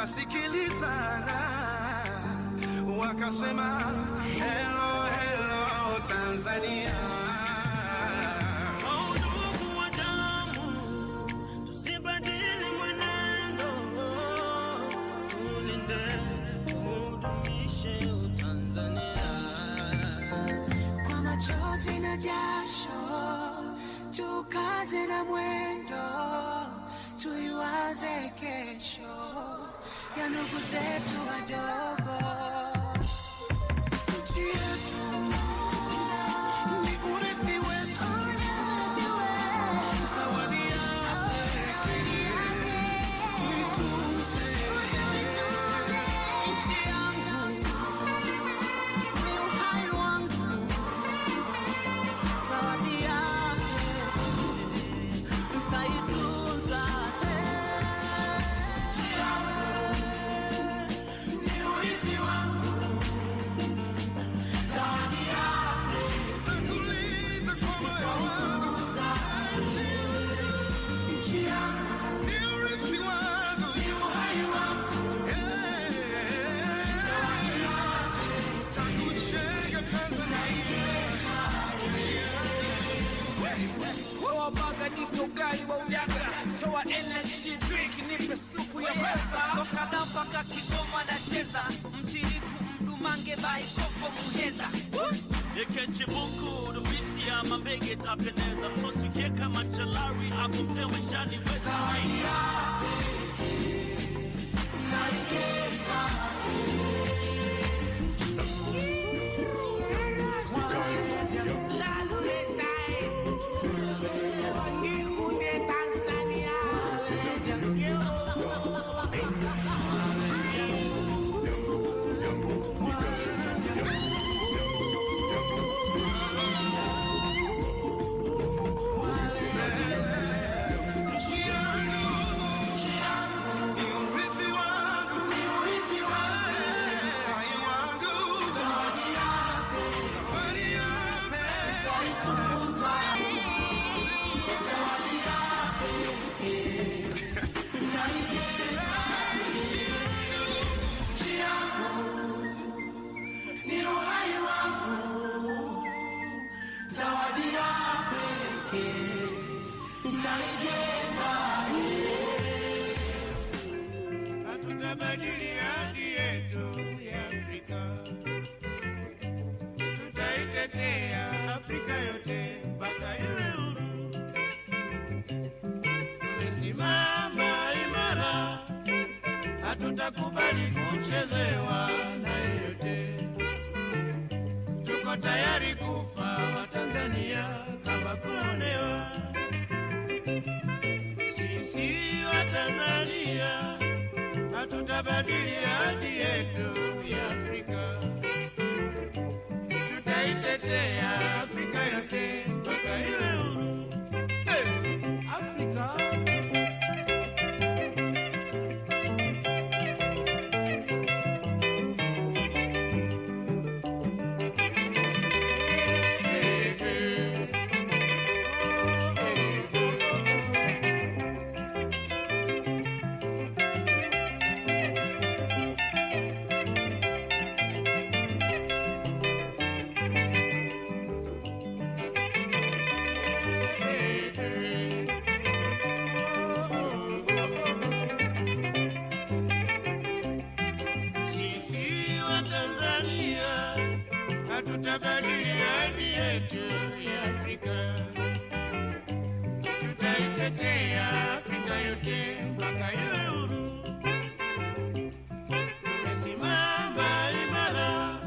wakasikilizana, wakasema hello hello Tanzania. Ndugu wa damu, tusibadili mwenendo, tulinde tudumishe Tanzania. Kwa machozi na jasho, tukaze na mwendo, tuiwaze kesho ya ndugu zetu wadogo. Nchi yetu ni urithi wetu, zawadi yake tuitunze. Nchi yangu ni uhai wangu, zawadi yake nitaitunza. Nchi yangu ni urithi wangu, zawadi yake Takulinda kwa moyo wangu. nchi yangu Ni urithi wangu. ni uhai wangu, zawadi yake Takujenga Tanzania. Toa baga nipe ugali wa udaga, toa energy drink nipe supu ya pesa. Toka Dapaka Kigoma na cheza, mchiriku mdumange bai koko muheza. Yeke chibuku, dubisi ya mambege tapendeza. Mtosi keka machalari, akumsewe shani weza. zawadi yake naigeka. Nchi yangu ni urithi wangu. Urithi wangu, Uhai wangu. zawadi yake Zawadi yake nitaitunza. Zawadi yake nitaigeza. Nchi yangu ni uhai wangu, zawadi yake nitaijenga. Hatutabadili haki yetu ya Afrika, tutaitetea Afrika yote mpaka iwe huru. Tumesimama imara, hatutakubali kuchezewa na yeyote. Tuko tayari kufa Watanzania kama kuonewa. Sisi Watanzania hatutabadili haki yetu ya Afrika, tutaitetea Afrika yote mpaka iwe huru. Hey! Afrika sisi Watanzania hatutabadili haki yetu ya Afrika, tutaitetea Afrika yote mpaka iwe huru. Tumesimama imara,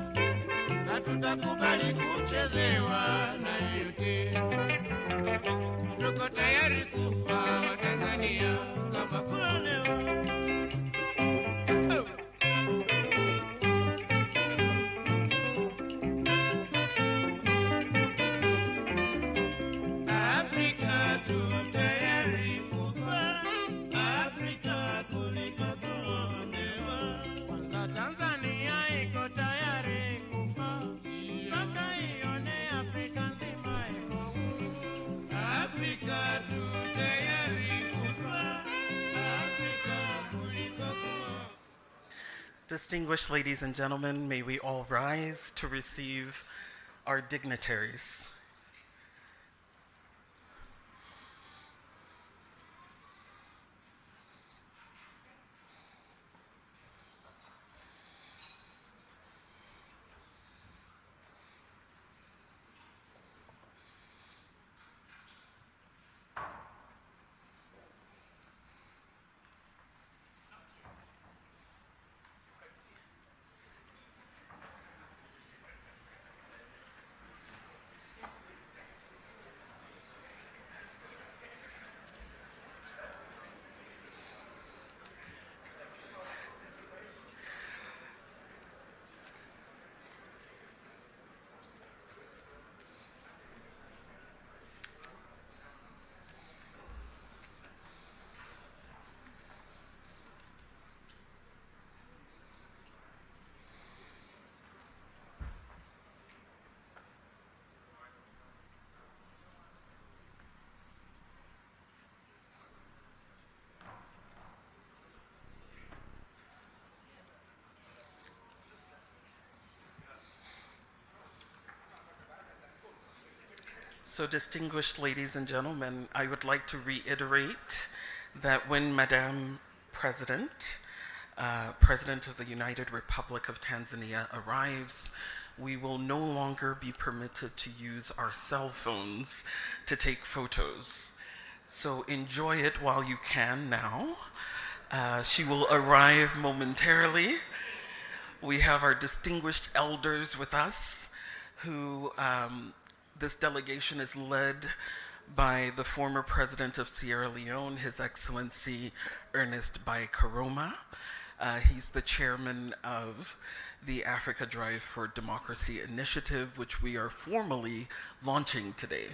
hatutakubali kuchezewa na yeyote. Tuko tayari kufa Watanzania kama kuonewa. Afrika tu tayari kufa, Afrika kuliko kuonewa. Kwanza Tanzania iko tayari kufa, mpaka ione Afrika nzima iko huru. Afrika tu tayari Distinguished ladies and gentlemen, may we all rise to receive our dignitaries. So, distinguished ladies and gentlemen, I would like to reiterate that when Madame President, President of the United Republic of Tanzania arrives, we will no longer be permitted to use our cell phones to take photos. So enjoy it while you can now. She will arrive momentarily. We have our distinguished elders with us who this delegation is led by the former president of Sierra Leone, His Excellency Ernest Bai Koroma. He's the chairman of the Africa Drive for Democracy initiative, which we are formally launching today.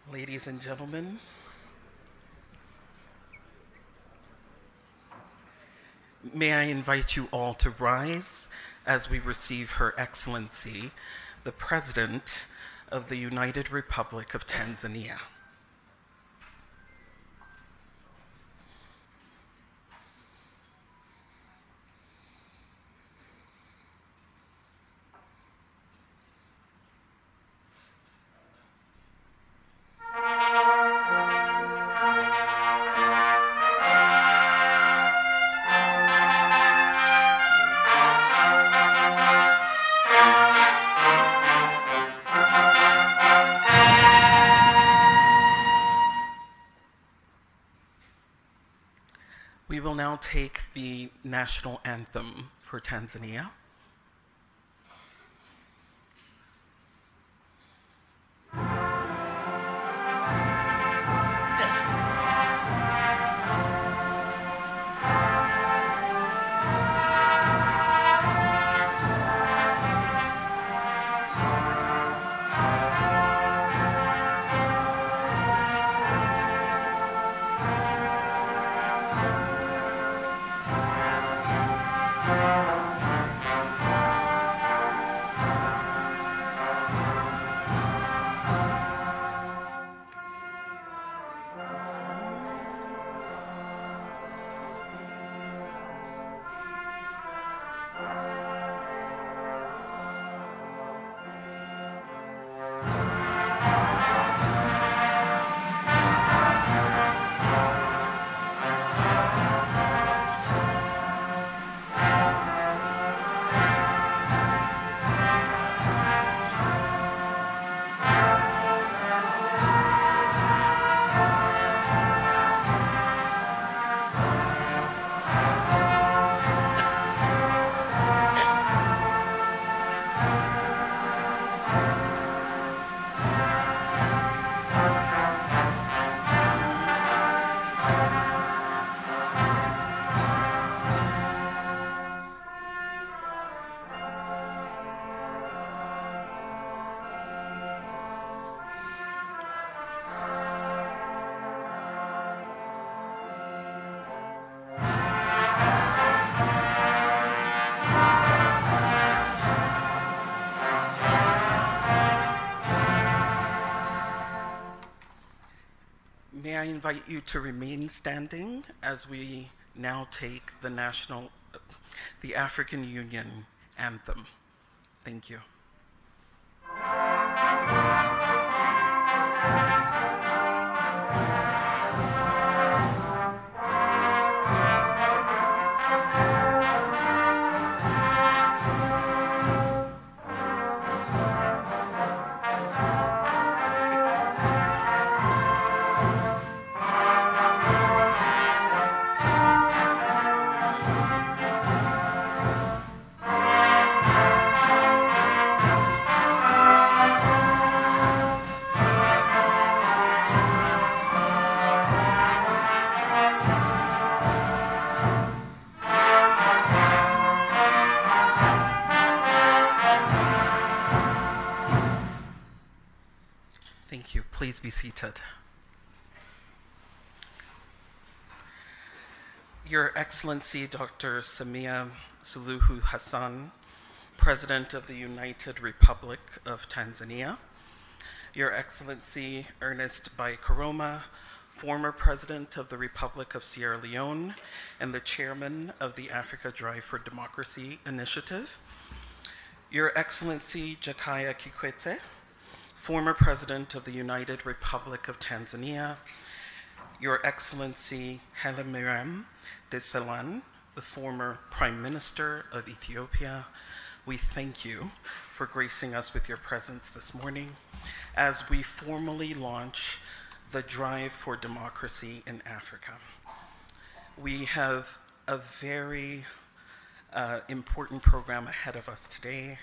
Ladies and gentlemen, may I invite you all to rise as we receive Her Excellency, the President of the United Republic of Tanzania. We will now take the national anthem for Tanzania. May I invite you to remain standing as we now take the African Union anthem. Thank you. Thank you. Please be seated. Your Excellency, Dr. Samia Suluhu Hassan, President of the United Republic of Tanzania. Your Excellency, Ernest Bai Koroma, former President of the Republic of Sierra Leone and the Chairman of the Africa Drive for Democracy Initiative. Your Excellency, Jakaya Kikwete, former President of the United Republic of Tanzania. Your Excellency, Haile Mariam Desalegn, the former Prime Minister of Ethiopia, we thank you for gracing us with your presence this morning as we formally launch the Drive for Democracy in Africa. We have a very important program ahead of us today,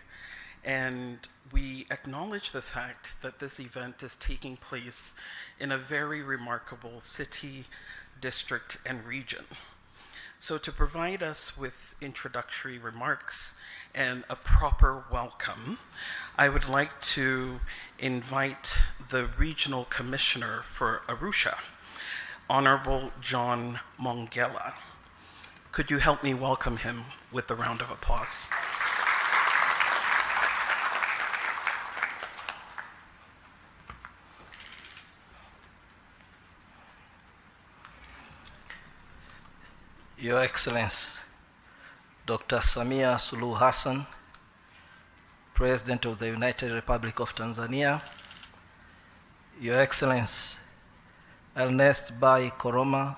and we acknowledge the fact that this event is taking place in a very remarkable city, district, and region. So to provide us with introductory remarks and a proper welcome, I would like to invite the Regional Commissioner for Arusha, Honorable John Mongela. Could you help me welcome him with a round of applause? Your Excellency, Dr. Samia Suluhu Hassan, President of the United Republic of Tanzania. Your Excellency, Ernest Bai Koroma,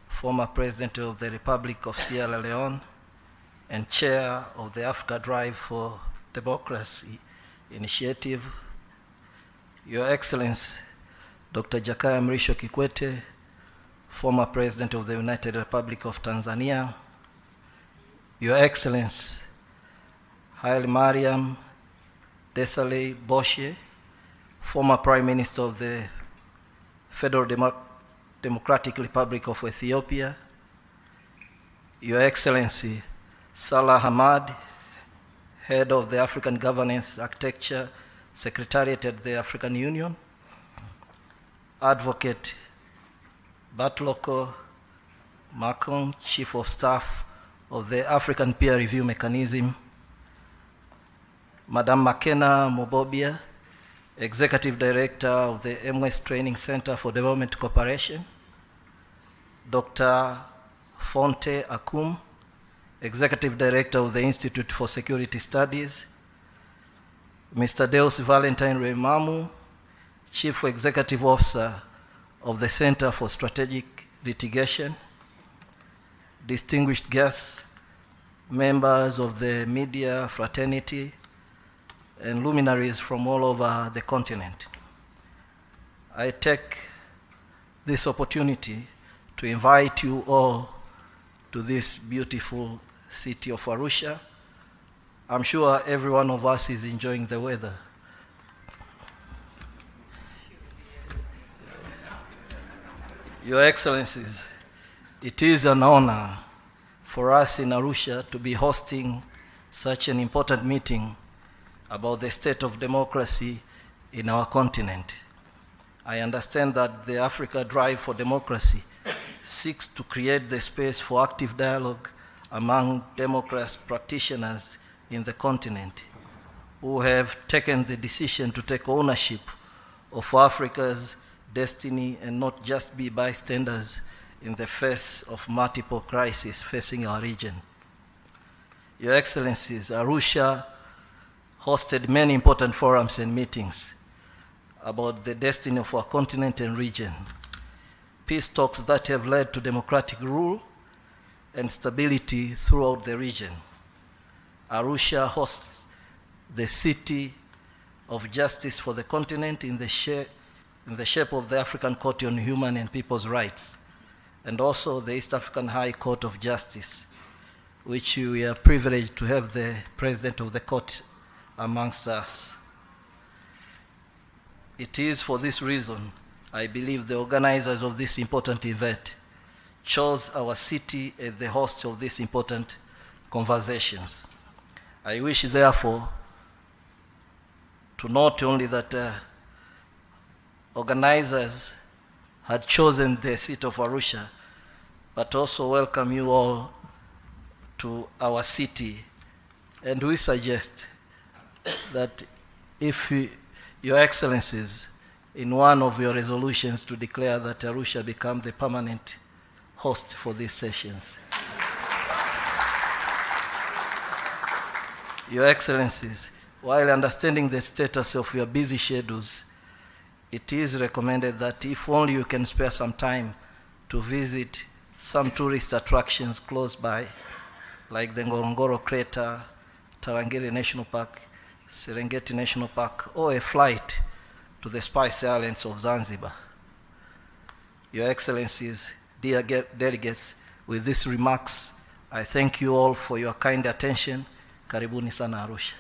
former President of the Republic of Sierra Leone and Chair of the Africa Drive for Democracy Initiative. Your Excellency, Dr. Jakaya Mrisho Kikwete, former President of the United Republic of Tanzania. Your Excellency, Haile Mariam Desalegn, former Prime Minister of the Federal Democratic Republic of Ethiopia. Your Excellency, Salah Hamad, Head of the African Governance Architecture Secretariat at the African Union. Advocate Batloko Makon, Chief of Staff of the African Peer Review Mechanism. Madam Makena Mobobia, Executive Director of the MS Training Center for Development Cooperation. Dr. Fonte Akum, Executive Director of the Institute for Security Studies. Mr. Deus Valentine Remamu, Chief Executive Officer of the Center for Strategic Litigation. Distinguished guests, members of the media fraternity, and luminaries from all over the continent. I take this opportunity to invite you all to this beautiful city of Arusha. I'm sure every one of us is enjoying the weather. Your Excellencies, it is an honor for us in Arusha to be hosting such an important meeting about the state of democracy in our continent. I understand that the Africa Drive for Democracy seeks to create the space for active dialogue among democracy practitioners in the continent who have taken the decision to take ownership of Africa's destiny and not just be bystanders in the face of multiple crises facing our region. Your Excellencies, Arusha hosted many important forums and meetings about the destiny of our continent and region. Peace talks that have led to democratic rule and stability throughout the region. Arusha hosts the city of justice for the continent in the shape of the African Court on Human and People's Rights, and also the East African High Court of Justice, which we are privileged to have the president of the court amongst us. It is for this reason, I believe, the organizers of this important event chose our city as the host of these important conversations. I wish, therefore, to note only that organizers had chosen the city of Arusha, but also welcome you all to our city. And we suggest that if Your Excellencies, in one of your resolutions, to declare that Arusha become the permanent host for these sessions. Your Excellencies, while understanding the status of your busy schedules, it is recommended that if only you can spare some time to visit some tourist attractions close by, like the Ngorongoro Crater, Tarangire National Park, Serengeti National Park, or a flight to the Spice Islands of Zanzibar. Your Excellencies, dear delegates, with these remarks, I thank you all for your kind attention. Karibuni sana Arusha.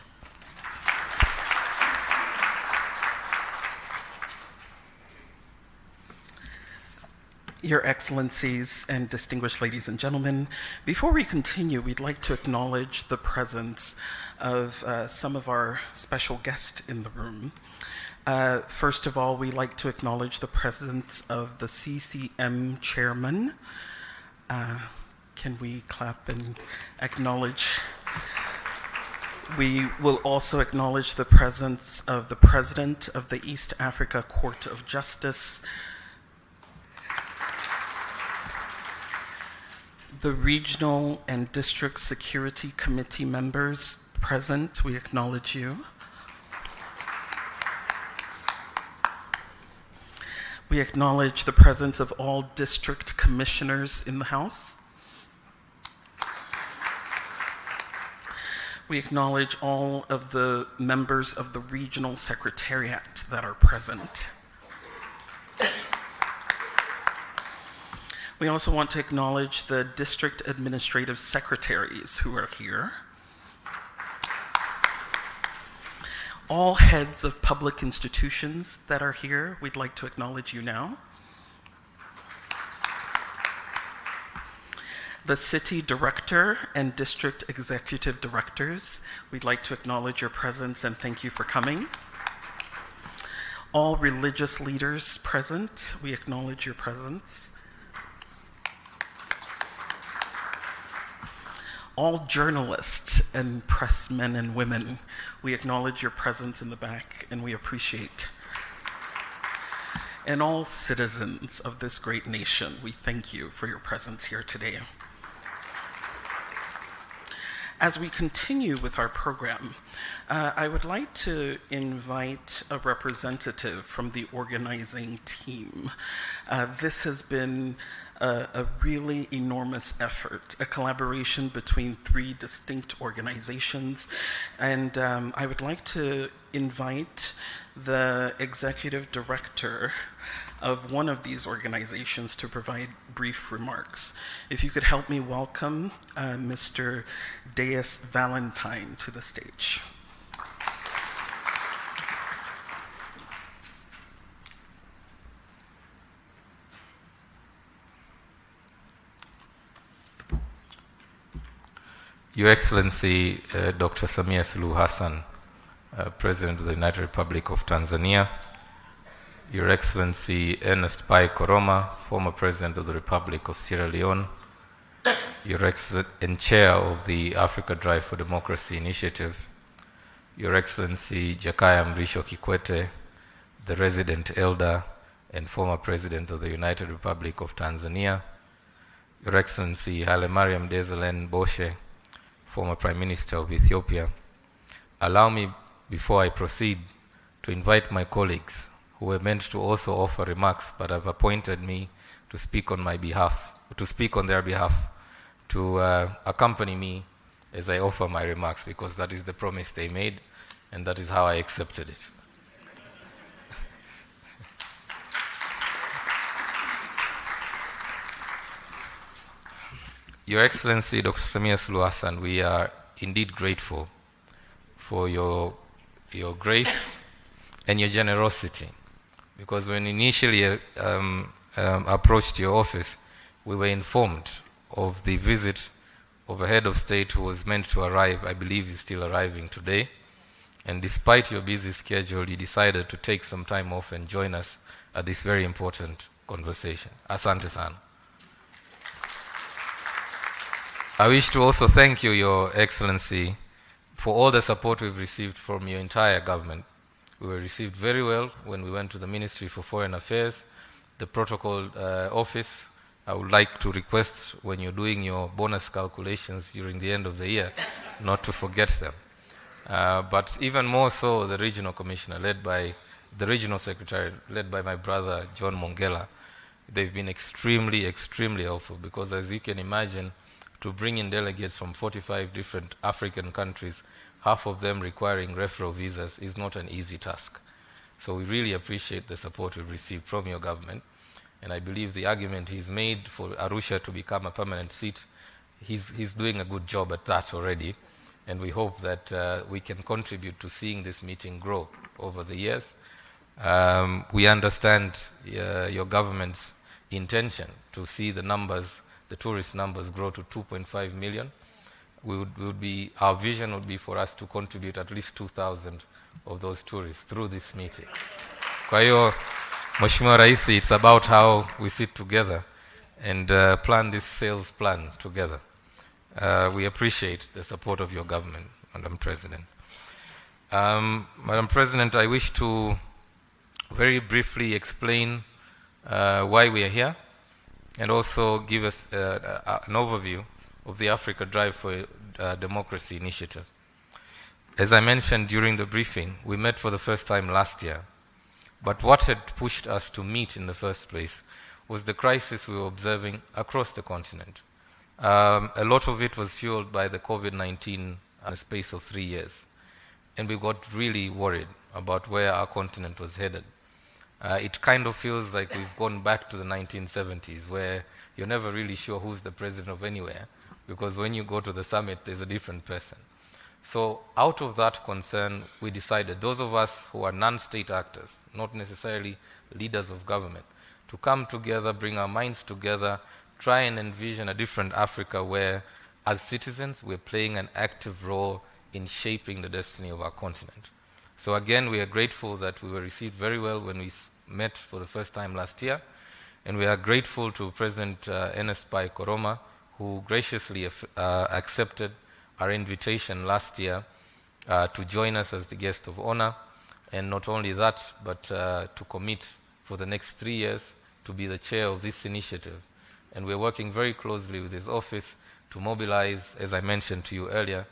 Your Excellencies and distinguished ladies and gentlemen, before we continue, we'd like to acknowledge the presence of some of our special guests in the room. First of all, we'd like to acknowledge the presence of the CCM chairman. Can we clap and acknowledge? We will also acknowledge the presence of the president of the East Africa Court of Justice, the regional and district security committee members present. We acknowledge you. We acknowledge the presence of all district commissioners in the House. We acknowledge all of the members of the regional secretariat that are present. We also want to acknowledge the district administrative secretaries who are here. All heads of public institutions that are here, we'd like to acknowledge you now. The city director and district executive directors, we'd like to acknowledge your presence and thank you for coming. All religious leaders present, we acknowledge your presence. All journalists and pressmen and women, we acknowledge your presence in the back and we appreciate. And all citizens of this great nation, we thank you for your presence here today. As we continue with our program, I would like to invite a representative from the organizing team. This has been a really enormous effort, a collaboration between 3 distinct organizations. And I would like to invite the executive director of one of these organizations to provide brief remarks. If you could help me welcome Mr. Deus Valentine to the stage. Your Excellency, Dr. Samia Suluhu Hassan, President of the United Republic of Tanzania, Your Excellency Ernest Bai Koroma, former President of the Republic of Sierra Leone, Your Excellency and Chair of the Africa Drive for Democracy Initiative, Your Excellency Jakaya Mrisho Kikwete, the Resident Elder and former President of the United Republic of Tanzania, Your Excellency Haile Mariam Desalegn Boshe, former Prime Minister of Ethiopia, allow me, before I proceed, to invite my colleagues who were meant to also offer remarks but have appointed me to speak on my behalf, on their behalf, to accompany me as I offer my remarks, because that is the promise they made and that is how I accepted it. Your Excellency Dr. Samia Suluhu Hassan, we are indeed grateful for your grace and your generosity, because when initially approached your office, we were informed of the visit of a head of state who was meant to arrive, I believe is still arriving today, and despite your busy schedule, you decided to take some time off and join us at this very important conversation. Asante sana. I wish to also thank you, Your Excellency, for all the support we've received from your entire government. We were received very well when we went to the Ministry for Foreign Affairs, the protocol office. I would like to request, when you're doing your bonus calculations during the end of the year, not to forget them. But even more so, the regional commissioner, led by the regional secretary, led by my brother, John Mongela. They've been extremely, extremely helpful, because as you can imagine, to bring in delegates from 45 different African countries, half of them requiring referral visas, is not an easy task. So we really appreciate the support we've received from your government. And I believe the argument he's made for Arusha to become a permanent seat, he's doing a good job at that already. And we hope that we can contribute to seeing this meeting grow over the years. We understand your government's intention to see the numbers, the tourist numbers, grow to 2.5 million. Our vision would be for us to contribute at least 2,000 of those tourists through this meeting. Kwa hiyo, Mheshimiwa Rais, it's about how we sit together and plan this sales plan together. We appreciate the support of your government, Madam President. Madam President, I wish to very briefly explain why we are here, and also give us an overview of the Africa Drive for Democracy initiative. As I mentioned during the briefing, we met for the first time last year. But what had pushed us to meet in the first place was the crisis we were observing across the continent. A lot of it was fueled by the COVID-19 in a space of 3 years. And we got really worried about where our continent was headed. It kind of feels like we've gone back to the 1970s, where you're never really sure who's the president of anywhere, because when you go to the summit, there's a different person. So out of that concern, we decided, those of us who are non-state actors, not necessarily leaders of government, to come together, bring our minds together, try and envision a different Africa where, as citizens, we're playing an active role in shaping the destiny of our continent. So again, we are grateful that we were received very well when we met for the first time last year, and we are grateful to President Ernest Bai Koroma, who graciously accepted our invitation last year to join us as the guest of honor, and not only that, but to commit for the next 3 years to be the chair of this initiative. And we're working very closely with his office to mobilize, as I mentioned to you earlier,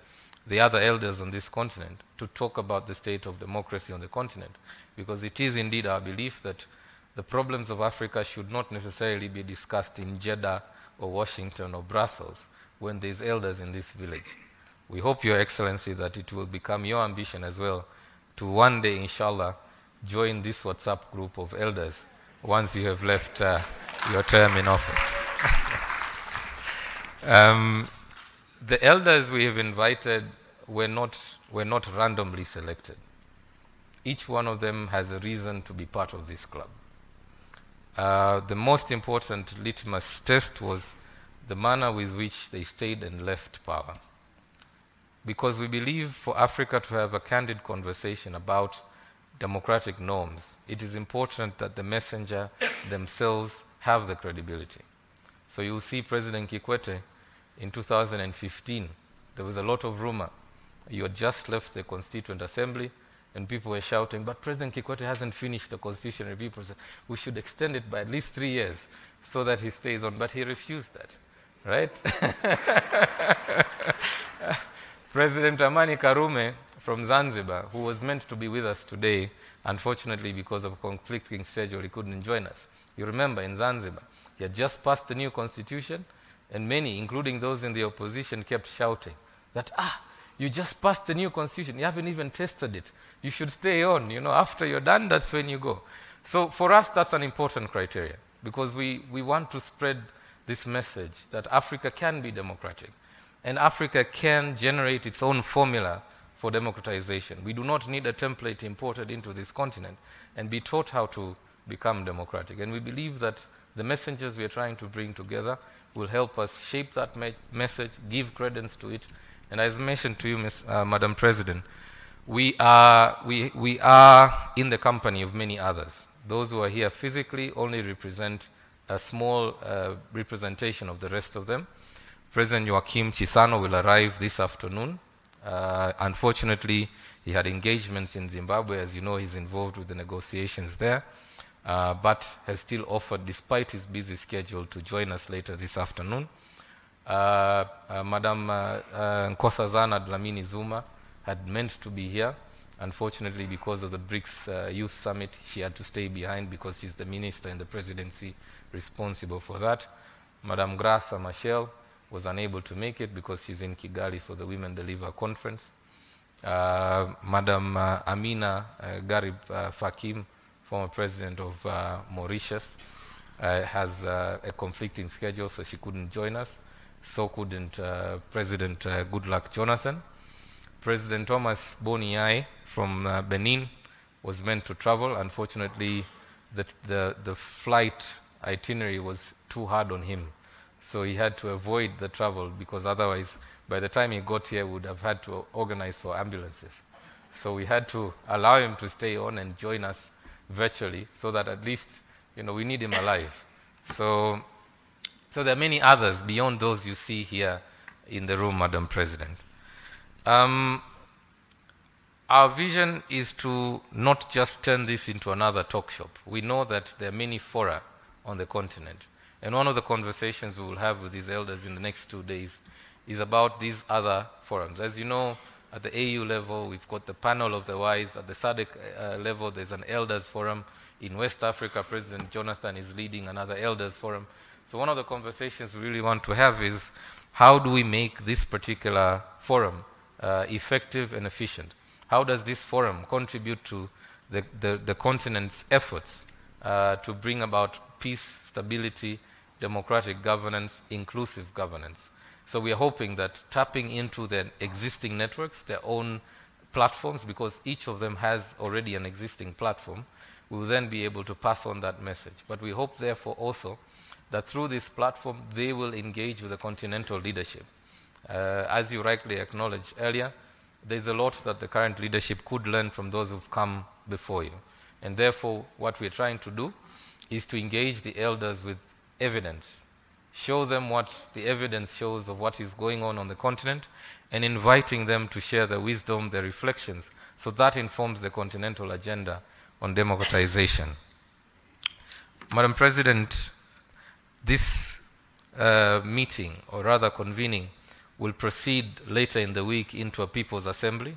the other elders on this continent to talk about the state of democracy on the continent, because it is indeed our belief that the problems of Africa should not necessarily be discussed in Jeddah or Washington or Brussels when there's elders in this village. We hope, Your Excellency, that it will become your ambition as well to one day, inshallah, join this WhatsApp group of elders once you have left your term in office. The elders we have invited were not randomly selected. Each one of them has a reason to be part of this club. The most important litmus test was the manner with which they stayed and left power. Because we believe for Africa to have a candid conversation about democratic norms, it is important that the messenger themselves have the credibility. So you'll see President Kikwete in 2015, there was a lot of rumor. You had just left the Constituent Assembly, And people were shouting, but President Kikwete hasn't finished the constitution. And people said, we should extend it by at least 3 years so that he stays on. But he refused that, right? President Amani Karume from Zanzibar, who was meant to be with us today, unfortunately because of a conflicting schedule, he couldn't join us. You remember in Zanzibar, he had just passed the new constitution, and many, including those in the opposition, kept shouting that, you just passed the new constitution, you haven't even tested it. You should stay on, after you're done, that's when you go. So for us, that's an important criteria, because we want to spread this message that Africa can be democratic, and Africa can generate its own formula for democratization. We do not need a template imported into this continent and be taught how to become democratic. And we believe that the messengers we are trying to bring together will help us shape that message, give credence to it. And as mentioned to you, Madam President, we are in the company of many others. Those who are here physically only represent a small representation of the rest of them. President Joaquim Chissano will arrive this afternoon. Unfortunately, he had engagements in Zimbabwe. As you know, he's involved with the negotiations there, but has still offered, despite his busy schedule, to join us later this afternoon. Madam Nkosazana Dlamini Zuma had meant to be here. Unfortunately, because of the BRICS Youth Summit, she had to stay behind because she's the minister in the presidency responsible for that. Madam Graça Machel was unable to make it because she's in Kigali for the Women Deliver Conference. Madam Amina Garib Fakim, former president of Mauritius, has a conflicting schedule, so she couldn't join us. So couldn't President Goodluck Jonathan. President Thomas Boniai from Benin was meant to travel. Unfortunately, the flight itinerary was too hard on him. So he had to avoid the travel because otherwise, by the time he got here, we would have had to organize for ambulances. So we had to allow him to stay on and join us virtually so that at least, we need him alive. So there are many others beyond those you see here in the room, Madam President. Our vision is to not just turn this into another talk shop. We know that there are many fora on the continent. And one of the conversations we will have with these elders in the next 2 days is about these other forums. As you know, at the AU level, we've got the panel of the wise. At the SADC level, there's an elders forum. In West Africa, President Jonathan is leading another elders forum. So one of the conversations we really want to have is how do we make this particular forum effective and efficient? How does this forum contribute to the continent's efforts to bring about peace, stability, democratic governance, inclusive governance? So we are hoping that tapping into the existing networks, their own platforms, because each of them has already an existing platform, we will then be able to pass on that message. But we hope, therefore, also that through this platform, they will engage with the continental leadership. As you rightly acknowledged earlier, there's a lot that the current leadership could learn from those who've come before you. And therefore, what we're trying to do is to engage the elders with evidence, show them what the evidence shows of what is going on the continent, and inviting them to share their wisdom, their reflections, so that informs the continental agenda on democratization. Madam President, this meeting, or rather convening, will proceed later in the week into a People's Assembly,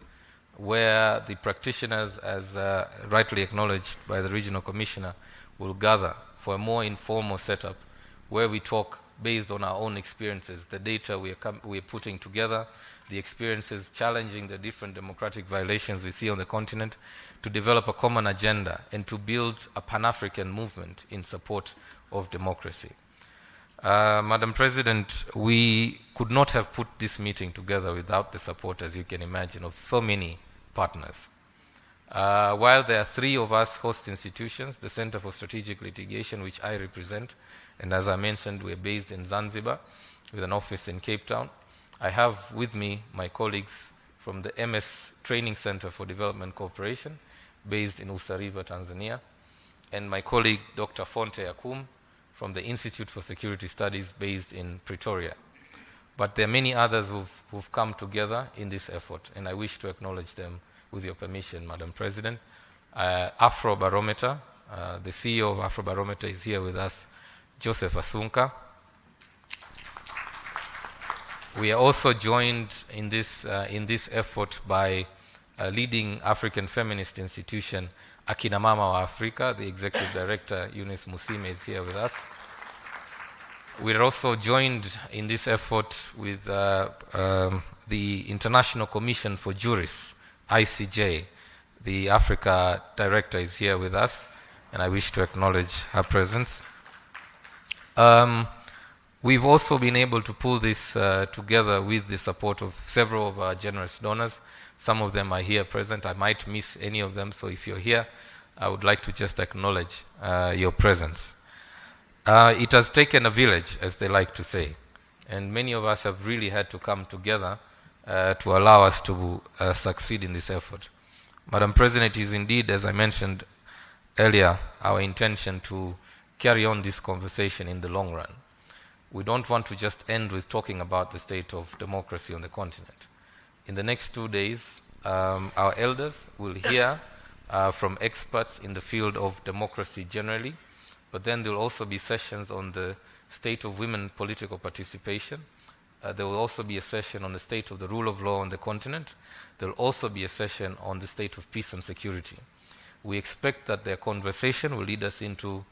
where the practitioners, as rightly acknowledged by the Regional Commissioner, will gather for a more informal setup, where we talk based on our own experiences, the data we are putting together, the experiences challenging the different democratic violations we see on the continent, to develop a common agenda and to build a Pan-African movement in support of democracy. Madam President, we could not have put this meeting together without the support, as you can imagine, of so many partners. While there are 3 of us host institutions, the Center for Strategic Litigation, which I represent, and as I mentioned, we're based in Zanzibar with an office in Cape Town. I have with me my colleagues from the MS Training Center for Development Cooperation, based in Usariva, Tanzania, and my colleague, Dr. Fonte Akum, from the Institute for Security Studies, based in Pretoria. But there are many others who've come together in this effort, and I wish to acknowledge them with your permission, Madam President. Afrobarometer, the CEO of Afrobarometer is here with us, Joseph Asunka. We are also joined in this effort by a leading African feminist institution, Akina Mama wa Afrika. The executive director, Eunice Musime, is here with us. We're also joined in this effort with the International Commission for Jurists, ICJ. The Africa director is here with us, and I wish to acknowledge her presence. We've also been able to pull this together with the support of several of our generous donors. Some of them are here present. I might miss any of them, so if you're here, I would like to just acknowledge your presence. It has taken a village, as they like to say, and many of us have really had to come together to allow us to succeed in this effort. Madam President, it is indeed, as I mentioned earlier, our intention to carry on this conversation in the long run. We don't want to just end with talking about the state of democracy on the continent. In the next 2 days, our elders will hear from experts in the field of democracy generally, but then there will also be sessions on the state of women political participation. There will also be a session on the state of the rule of law on the continent. There will also be a session on the state of peace and security. We expect that their conversation will lead us into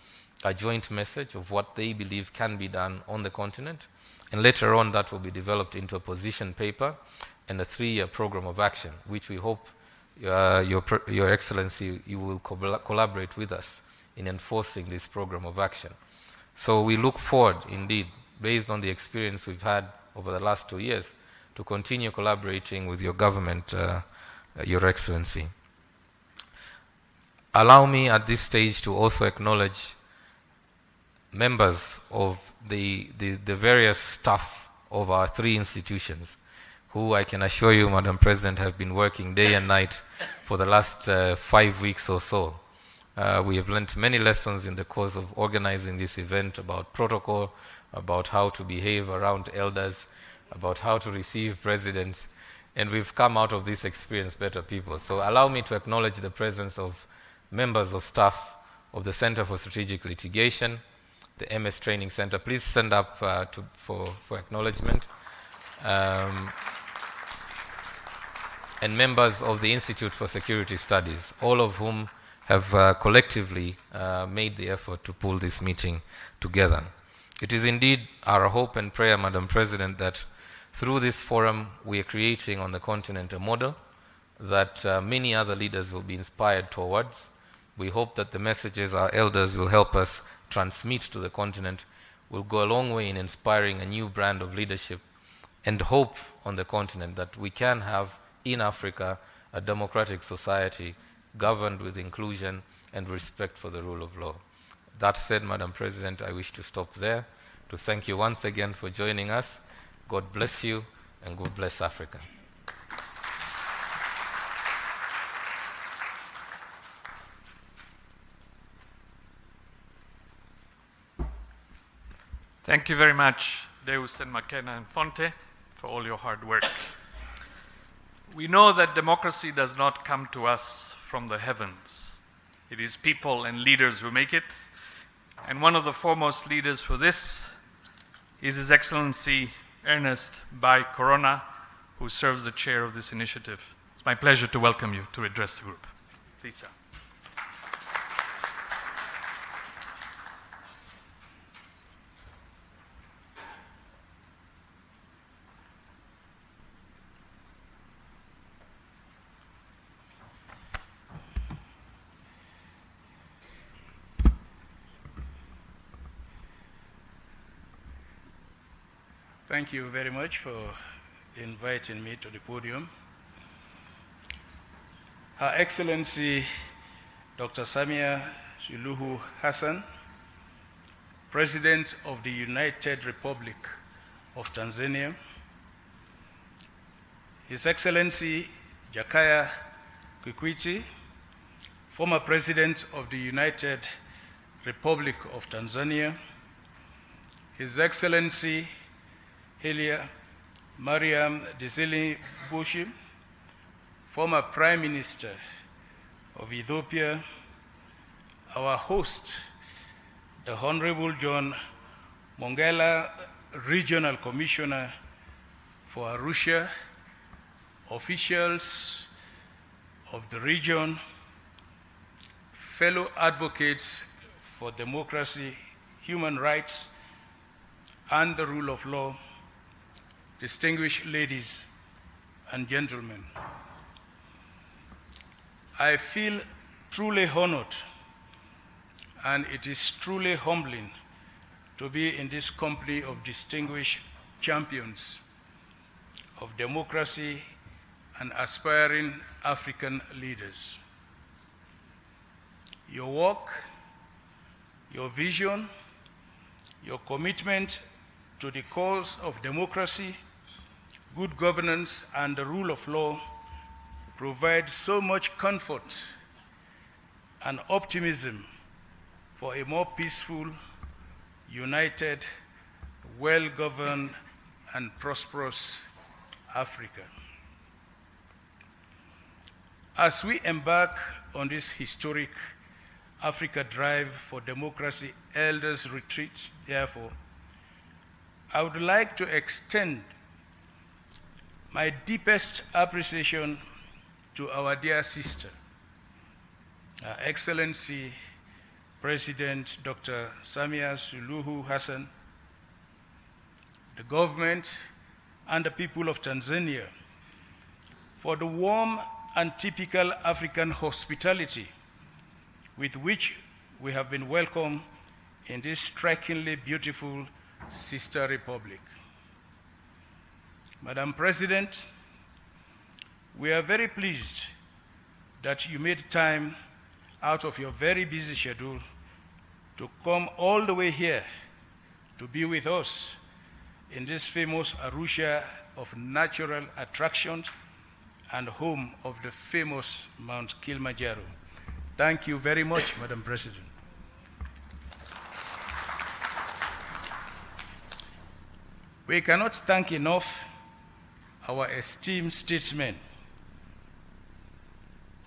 a joint message of what they believe can be done on the continent, and later on that will be developed into a position paper and a 3-year program of action, which we hope Your Excellency, you will collaborate with us in enforcing this program of action. So we look forward, indeed, based on the experience we've had over the last 2 years, to continue collaborating with your government, Your Excellency. Allow me at this stage to also acknowledge members of the various staff of our 3 institutions, who I can assure you, Madam President, have been working day and night for the last 5 weeks or so. We have learned many lessons in the course of organizing this event about protocol, about how to behave around elders, about how to receive presidents, and we've come out of this experience better people. So allow me to acknowledge the presence of members of staff of the Center for Strategic Litigation, the MS Training Center. Please stand up for acknowledgement. And members of the Institute for Security Studies, all of whom have collectively made the effort to pull this meeting together. It is indeed our hope and prayer, Madam President, that through this forum we are creating on the continent a model that many other leaders will be inspired towards. We hope that the messages our elders will help us transmit to the continent will go a long way in inspiring a new brand of leadership and hope on the continent that we can have in Africa a democratic society governed with inclusion and respect for the rule of law. That said, Madam President, I wish to stop there to thank you once again for joining us. God bless you and God bless Africa. Thank you very much, Deus and McKenna and Fonte, for all your hard work. We know that democracy does not come to us from the heavens. It is people and leaders who make it. And one of the foremost leaders for this is His Excellency Ernest Bai Corona, who serves the chair of this initiative. It's my pleasure to welcome you to address the group. Please, sir. Thank you very much for inviting me to the podium. Her Excellency Dr. Samia Suluhu Hassan, President of the United Republic of Tanzania, His Excellency Jakaya Kikwete, former President of the United Republic of Tanzania, His Excellency Melia Mariam Disili Bushi, former Prime Minister of Ethiopia, our host, the Honorable John Mongela, Regional Commissioner for Arusha, officials of the region, fellow advocates for democracy, human rights, and the rule of law, distinguished ladies and gentlemen. I feel truly honored, and it is truly humbling to be in this company of distinguished champions of democracy and aspiring African leaders. Your work, your vision, your commitment to the cause of democracy, good governance, and the rule of law provide so much comfort and optimism for a more peaceful, united, well-governed, and prosperous Africa. As we embark on this historic Africa Drive for Democracy Elders Retreat, therefore, I would like to extend my deepest appreciation to our dear sister, Her Excellency President Dr. Samia Suluhu Hassan, the government and the people of Tanzania for the warm and typical African hospitality with which we have been welcomed in this strikingly beautiful sister republic. Madam President, we are very pleased that you made time out of your very busy schedule to come all the way here to be with us in this famous Arusha of natural attractions and home of the famous Mount Kilimanjaro. Thank you very much, Madam President. We cannot thank enough our esteemed statesmen,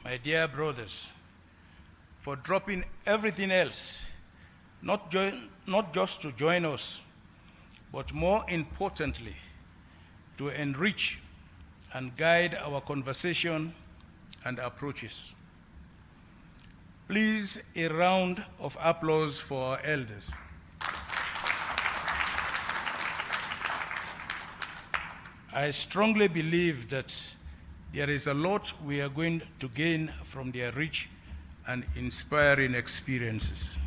my dear brothers, for dropping everything else, not just to join us, but more importantly, to enrich and guide our conversation and approaches. Please, a round of applause for our elders. I strongly believe that there is a lot we are going to gain from their rich and inspiring experiences.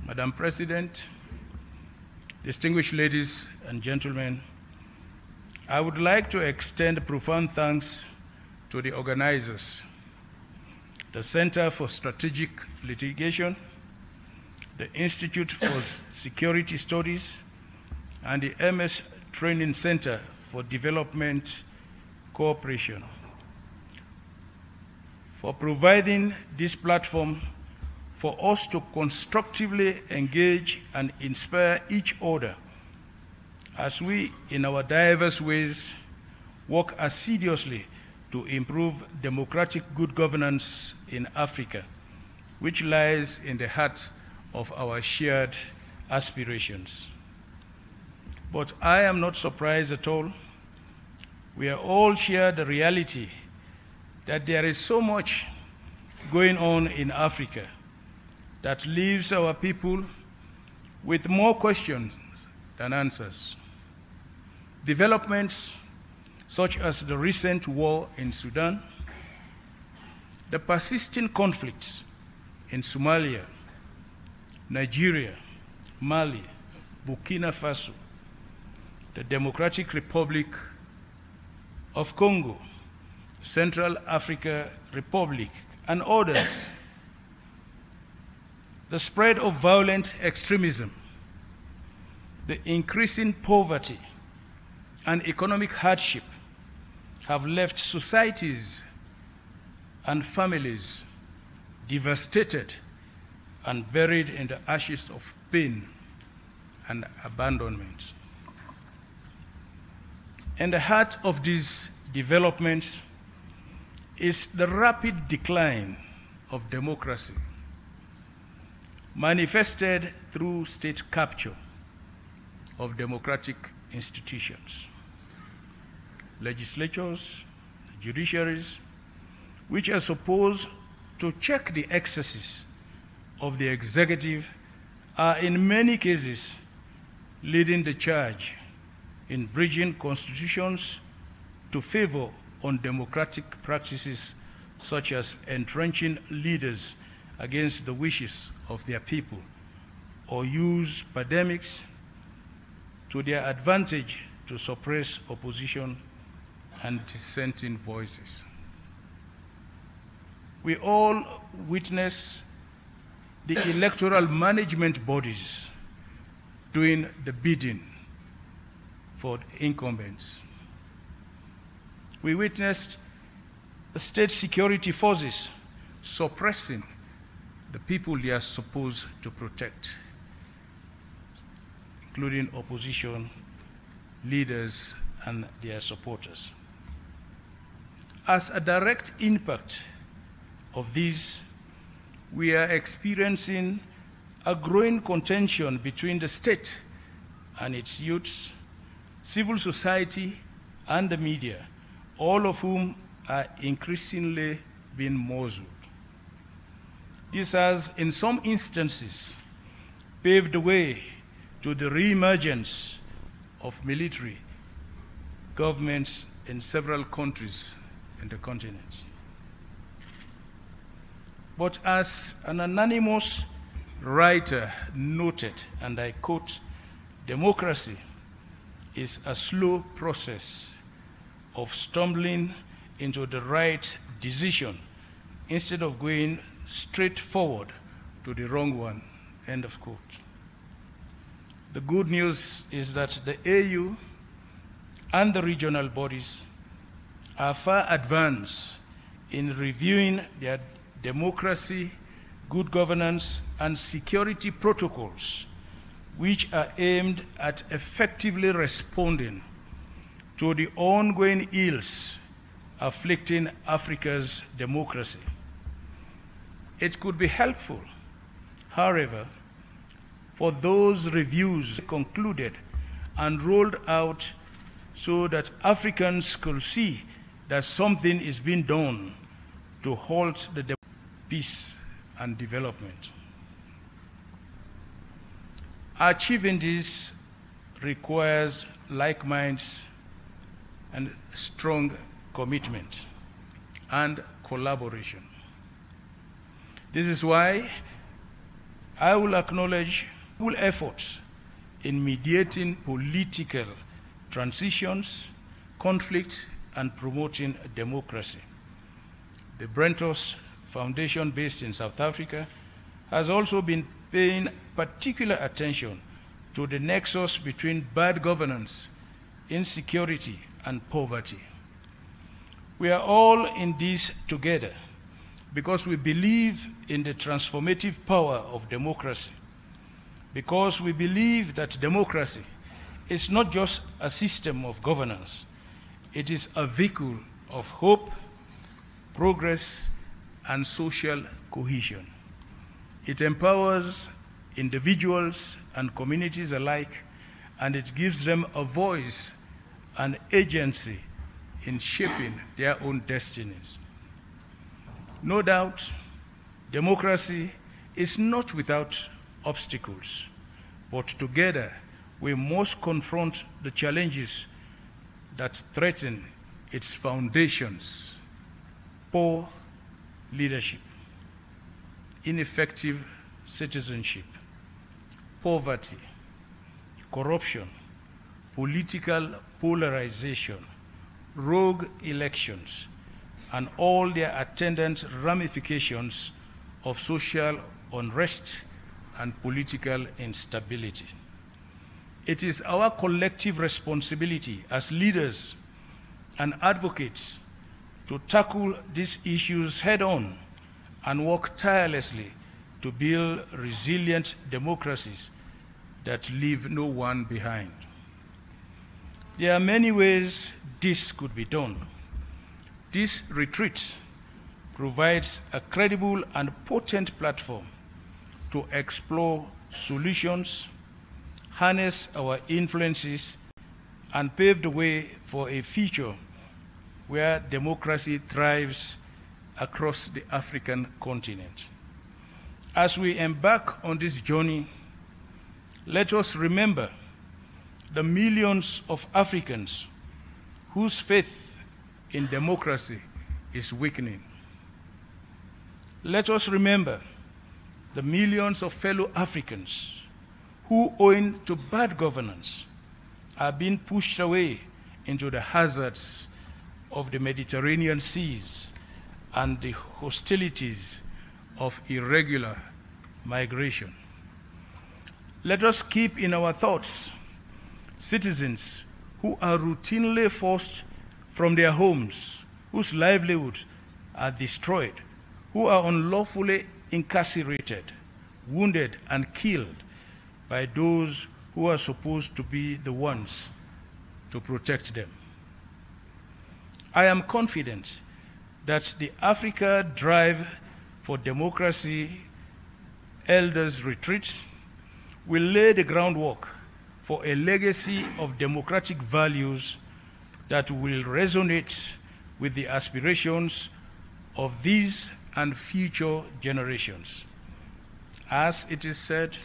Madam President, distinguished ladies and gentlemen, I would like to extend profound thanks to the organizers, the Center for Strategic Litigation, the Institute for Security Studies, and the MS Training Center for Development Cooperation for providing this platform for us to constructively engage and inspire each other as we, in our diverse ways, work assiduously to improve democratic good governance in Africa, which lies in the heart of our shared aspirations. But I am not surprised at all. We are all share the reality that there is so much going on in Africa that leaves our people with more questions than answers. Developments such as the recent war in Sudan, the persisting conflicts in Somalia, Nigeria, Mali, Burkina Faso, the Democratic Republic of Congo, Central African Republic, and others. The spread of violent extremism, the increasing poverty, and economic hardship have left societies and families devastated and buried in the ashes of pain and abandonment. In the heart of these developments, is the rapid decline of democracy, manifested through state capture of democratic institutions, legislatures, judiciaries, which are supposed to check the excesses of the executive, are in many cases leading the charge in bridging constitutions to favor undemocratic practices such as entrenching leaders against the wishes of their people, or use pandemics to their advantage to suppress opposition and dissenting voices. We all witness the electoral management bodies doing the bidding for the incumbents. We witnessed the state security forces suppressing the people they are supposed to protect, including opposition leaders and their supporters. As a direct impact of these, we are experiencing a growing contention between the state and its youths, civil society, and the media, all of whom are increasingly being muzzled. This has, in some instances, paved the way to the re-emergence of military governments in several countries in the continent. But as an anonymous writer noted, and I quote, "Democracy is a slow process of stumbling into the right decision instead of going straight forward to the wrong one," end of quote. The good news is that the AU and the regional bodies are far advanced in reviewing their democracy, good governance, and security protocols, which are aimed at effectively responding to the ongoing ills afflicting Africa's democracy. It could be helpful, however, for those reviews concluded and rolled out so that Africans could see that something is being done to halt the peace and development. Achieving this requires like minds and strong commitment and collaboration. This is why I will acknowledge full efforts in mediating political transitions, conflict, and promoting democracy. The Brentos Foundation, based in South Africa, has also been paying particular attention to the nexus between bad governance, insecurity, and poverty. We are all in this together because we believe in the transformative power of democracy, because we believe that democracy is not just a system of governance, it is a vehicle of hope, progress, and social cohesion. It empowers individuals and communities alike, and it gives them a voice and agency in shaping their own destinies. No doubt, democracy is not without obstacles, but together we must confront the challenges that threaten its foundations: poor leadership, ineffective citizenship, poverty, corruption, political polarization, rogue elections, and all their attendant ramifications of social unrest and political instability. It is our collective responsibility as leaders and advocates to tackle these issues head-on and work tirelessly to build resilient democracies that leave no one behind. There are many ways this could be done. This retreat provides a credible and potent platform to explore solutions, harness our influences, and pave the way for a future where democracy thrives across the African continent. As we embark on this journey, let us remember the millions of Africans whose faith in democracy is weakening. Let us remember the millions of fellow Africans who, owing to bad governance, are being pushed away into the hazards of the Mediterranean seas and the hostilities of irregular migration. Let us keep in our thoughts citizens who are routinely forced from their homes, whose livelihoods are destroyed, who are unlawfully incarcerated, wounded, and killed by those who are supposed to be the ones to protect them. I am confident that the Africa Drive for Democracy Elders Retreat will lay the groundwork for a legacy of democratic values that will resonate with the aspirations of these and future generations. As it is said,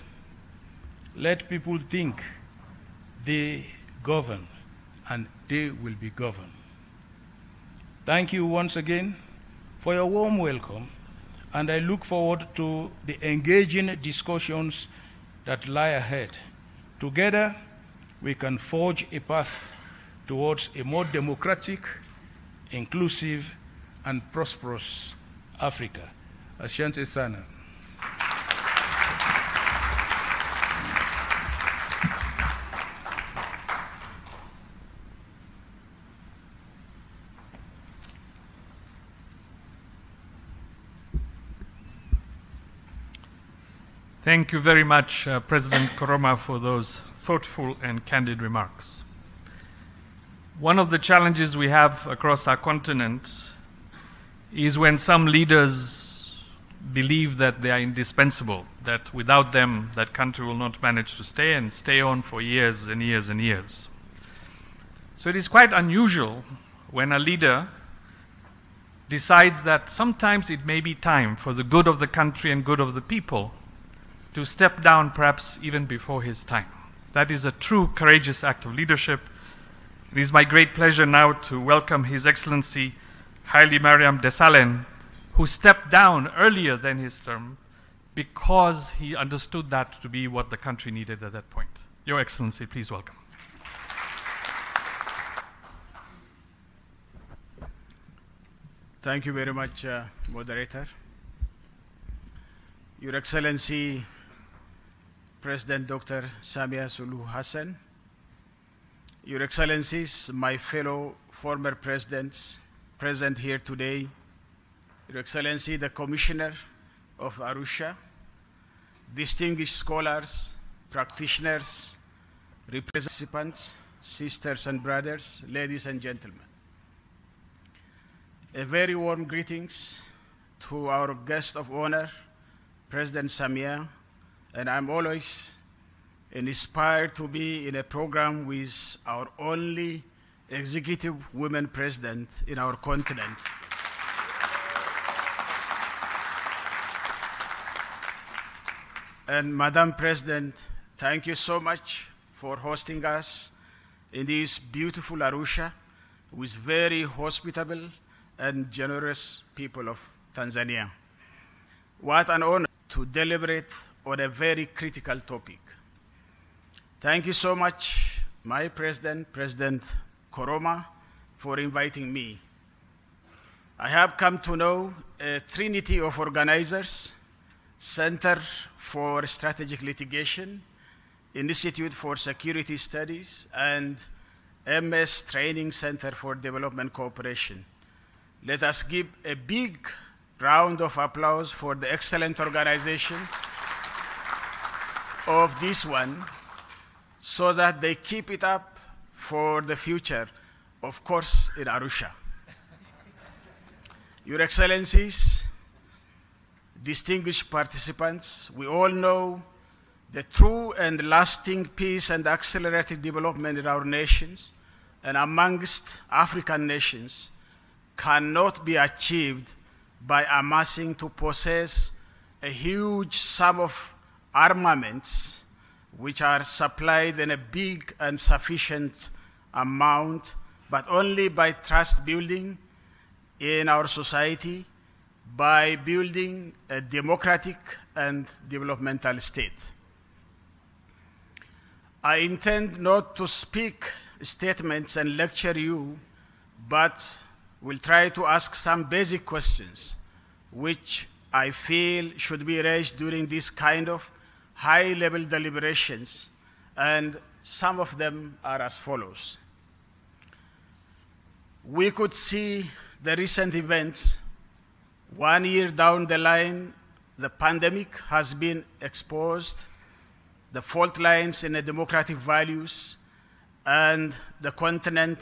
let people think they govern and they will be governed. Thank you once again for your warm welcome, and I look forward to the engaging discussions that lie ahead. Together, we can forge a path towards a more democratic, inclusive, and prosperous Africa. Asante sana. Thank you very much, President Koroma, for those thoughtful and candid remarks. One of the challenges we have across our continent is when some leaders believe that they are indispensable, that without them, that country will not manage to stay and stay on for years and years and years. So it is quite unusual when a leader decides that sometimes it may be time for the good of the country and good of the people to step down perhaps even before his time. That is a true courageous act of leadership. It is my great pleasure now to welcome His Excellency Haile Mariam Desalegn, who stepped down earlier than his term because he understood that to be what the country needed at that point. Your Excellency, please welcome. Thank you very much, Moderator. Your Excellency, President Dr. Samia Suluhu Hassan, Your Excellencies, my fellow former presidents present here today, Your Excellency, the Commissioner of Arusha, distinguished scholars, practitioners, representatives, sisters and brothers, ladies and gentlemen. A very warm greetings to our guest of honor, President Samia, and I'm always inspired to be in a program with our only executive women president in our continent. And Madam President, thank you so much for hosting us in this beautiful Arusha with very hospitable and generous people of Tanzania. What an honor to deliberate on a very critical topic. Thank you so much, my President, President Koroma, for inviting me. I have come to know a trinity of organizers: Center for Strategic Litigation, Institute for Security Studies, and MS Training Center for Development Cooperation. Let us give a big round of applause for the excellent organization of this one, so that they keep it up for the future, of course, in Arusha. Your Excellencies, distinguished participants, we all know the true and lasting peace and accelerated development in our nations and amongst African nations cannot be achieved by amassing to possess a huge sum of armaments which are supplied in a big and sufficient amount, but only by trust building in our society, by building a democratic and developmental state. I intend not to speak statements and lecture you, but will try to ask some basic questions which I feel should be raised during this kind of high-level deliberations, and some of them are as follows. We could see the recent events. 1 year down the line, the pandemic has been exposed, the fault lines in the democratic values, and the continent,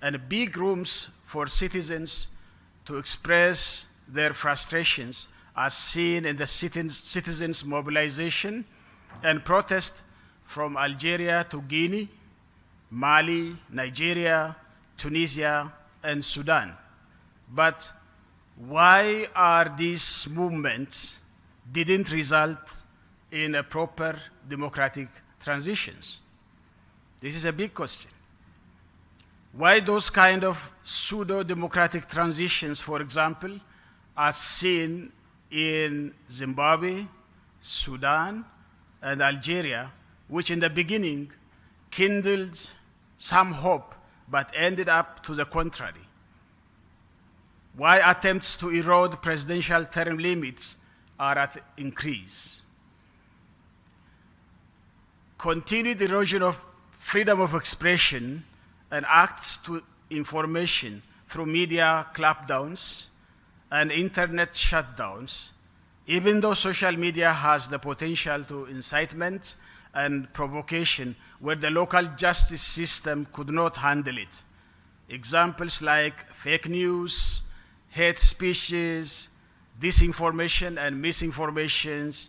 and big rooms for citizens to express their frustrations as seen in the citizens' mobilization and protest from Algeria to Guinea, Mali, Nigeria, Tunisia, and Sudan. But why are these movements didn't result in a proper democratic transitions? This is a big question. Why those kind of pseudo-democratic transitions, for example, are seen in Zimbabwe, Sudan, and Algeria, which in the beginning kindled some hope, but ended up to the contrary? Why attempts to erode presidential term limits are at increase? Continued erosion of freedom of expression and acts to information through media clampdowns and internet shutdowns, even though social media has the potential to incitement and provocation where the local justice system could not handle it. Examples like fake news, hate speeches, disinformation and misinformations,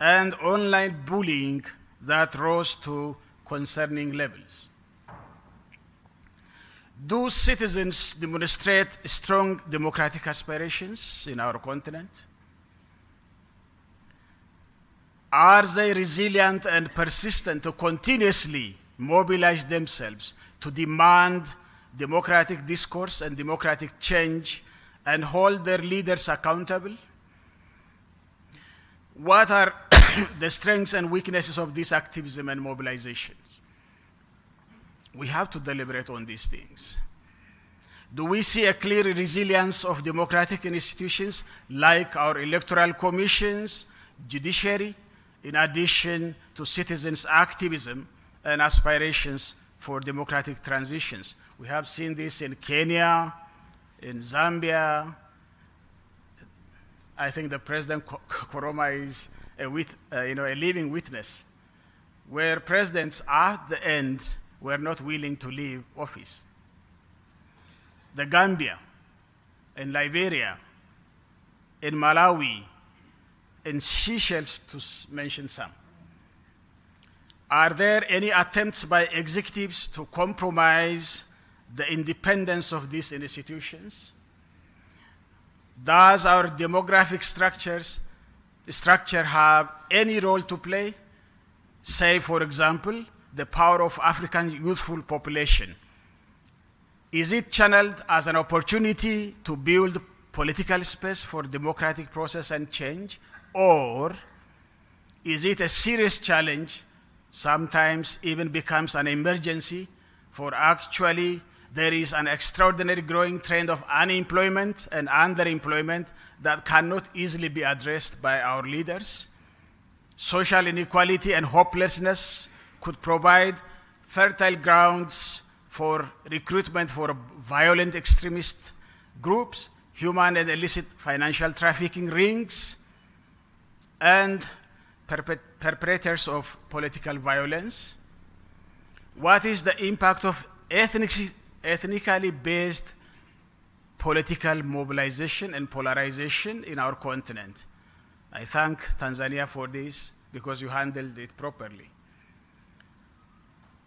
and online bullying that rose to concerning levels. Do citizens demonstrate strong democratic aspirations in our continent? Are they resilient and persistent to continuously mobilize themselves to demand democratic discourse and democratic change and hold their leaders accountable? What are the strengths and weaknesses of this activism and mobilization? We have to deliberate on these things. Do we see a clear resilience of democratic institutions like our electoral commissions, judiciary, in addition to citizens' activism and aspirations for democratic transitions? We have seen this in Kenya, in Zambia. I think the President Koroma is a living witness, where presidents at the end were not willing to leave office. The Gambia, in Liberia, in Malawi, in Seychelles, to mention some. Are there any attempts by executives to compromise the independence of these institutions? Does our demographic structure have any role to play? Say, for example, the power of African youthful population. Is it channeled as an opportunity to build political space for democratic process and change? Or is it a serious challenge, sometimes even becomes an emergency, for actually there is an extraordinary growing trend of unemployment and underemployment that cannot easily be addressed by our leaders? Social inequality and hopelessness could provide fertile grounds for recruitment for violent extremist groups, human and illicit financial trafficking rings, and perpetrators of political violence. What is the impact of ethnically based political mobilization and polarization in our continent. I thank Tanzania for this because you handled it properly.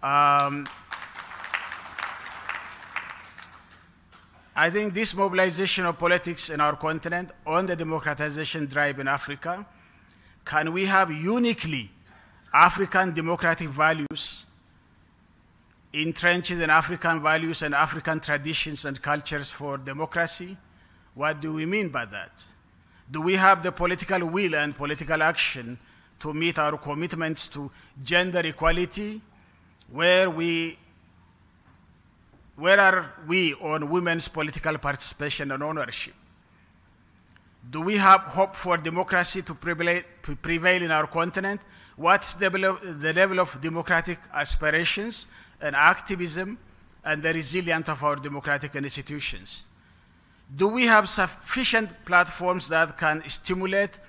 I think this mobilization of politics in our continent on the democratization drive in Africa, can we have uniquely African democratic values entrenched in African values and African traditions and cultures for democracy? What do we mean by that? Do we have the political will and political action to meet our commitments to gender equality? Where are we on women's political participation and ownership? Do we have hope for democracy to prevail in our continent? What's the level of democratic aspirations and activism and the resilience of our democratic institutions? Do we have sufficient platforms that can stimulate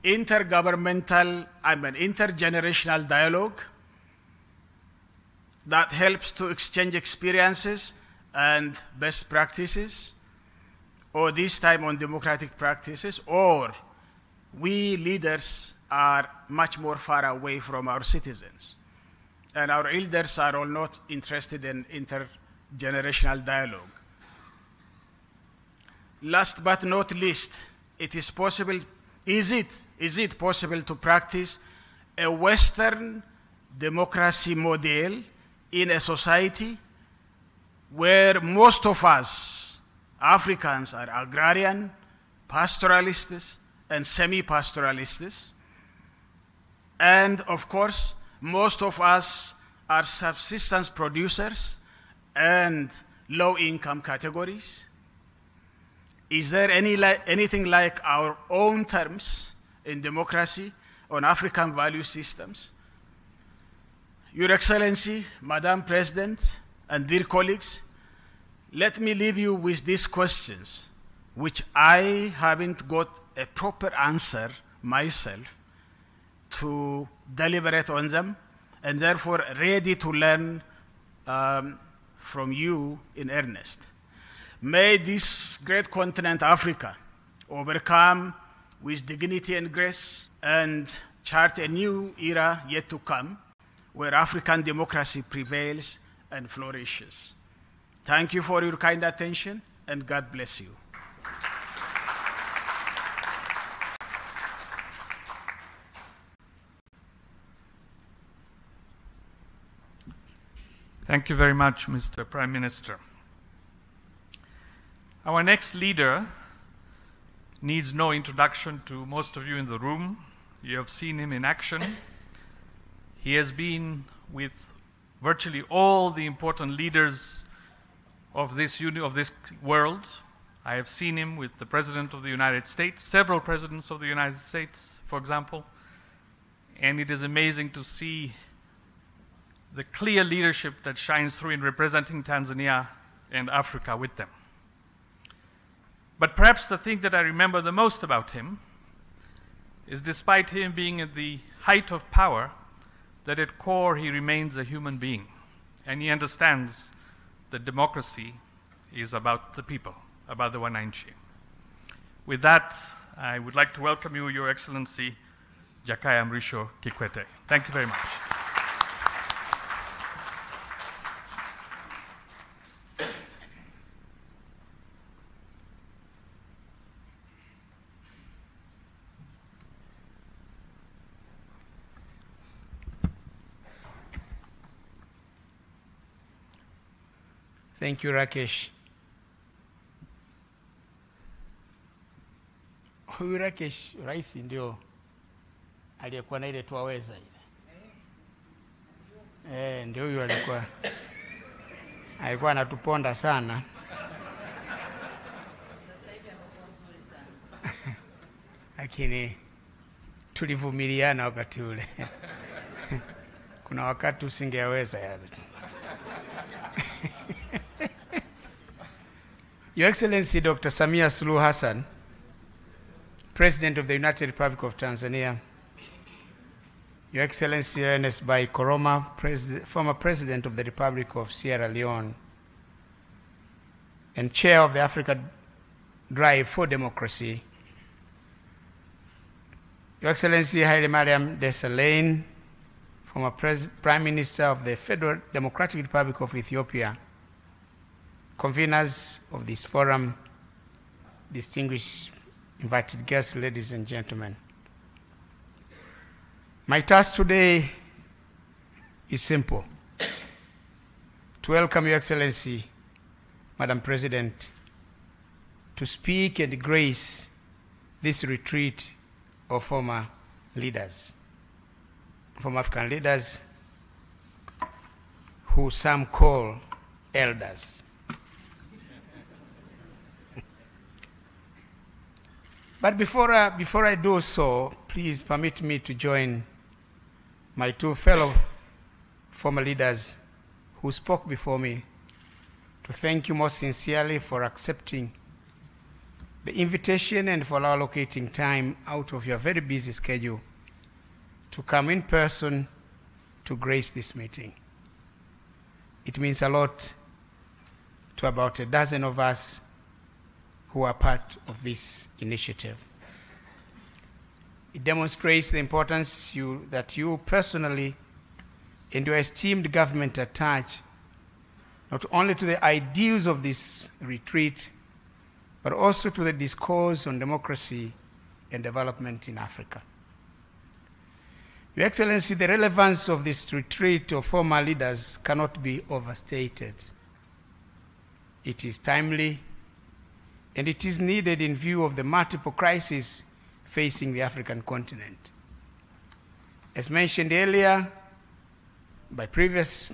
intergenerational dialogue that helps to exchange experiences and best practices, or this time on democratic practices, or we leaders are much more far away from our citizens, and our elders are all not interested in intergenerational dialogue. Last but not least, is it possible to practice a Western democracy model in a society where most of us Africans are agrarian, pastoralists, and semi-pastoralists, and of course, most of us are subsistence producers and low-income categories? Is there anything like our own terms in democracy on African value systems? Your Excellency, Madam President, and dear colleagues, let me leave you with these questions, which I haven't got a proper answer myself to deliberate on them, and therefore ready to learn from you in earnest. May this great continent, Africa, overcome with dignity and grace and chart a new era yet to come, where African democracy prevails and flourishes. Thank you for your kind attention, and God bless you. Thank you very much, Mr. Prime Minister. Our next leader needs no introduction to most of you in the room. You have seen him in action. He has been with virtually all the important leaders of this world. I have seen him with the President of the United States, several presidents of the United States, for example, and it is amazing to see the clear leadership that shines through in representing Tanzania and Africa with them. But perhaps the thing that I remember the most about him is, despite him being at the height of power, that at core he remains a human being, and he understands that democracy is about the people, about the Wananchi. With that, I would like to welcome you, Your Excellency, Jakaya Mrisho Kikwete. Thank you very much. Thank you, Rakesh. Huyu Rakesh, Rais ndio aliyekuwa na ile tuwaweza ile. Ndio huyu alikuwa anatuponda sana. Lakini tulivumiliana wakati ule. Kuna wakati usingeweza yale. Your Excellency Dr. Samia Suluhu Hassan, President of the United Republic of Tanzania, Your Excellency Ernest Bai Koroma, former President of the Republic of Sierra Leone, and Chair of the drive for democracy, Your Excellency Haile Mariam Desalegn, former Prime Minister of the Federal Democratic Republic of Ethiopia, conveners of this forum, distinguished invited guests, ladies and gentlemen. My task today is simple: to welcome Your Excellency, Madam President, to speak and grace this retreat of former leaders, former African leaders who some call elders. But before I do so, please permit me to join my two fellow former leaders who spoke before me to thank you most sincerely for accepting the invitation and for allocating time out of your very busy schedule to come in person to grace this meeting. It means a lot to about a dozen of us who are part of this initiative. It demonstrates the importance that you personally and your esteemed government attach not only to the ideals of this retreat, but also to the discourse on democracy and development in Africa. Your Excellency, the relevance of this retreat of former leaders cannot be overstated. It is timely, and it is needed in view of the multiple crises facing the African continent. As mentioned earlier by previous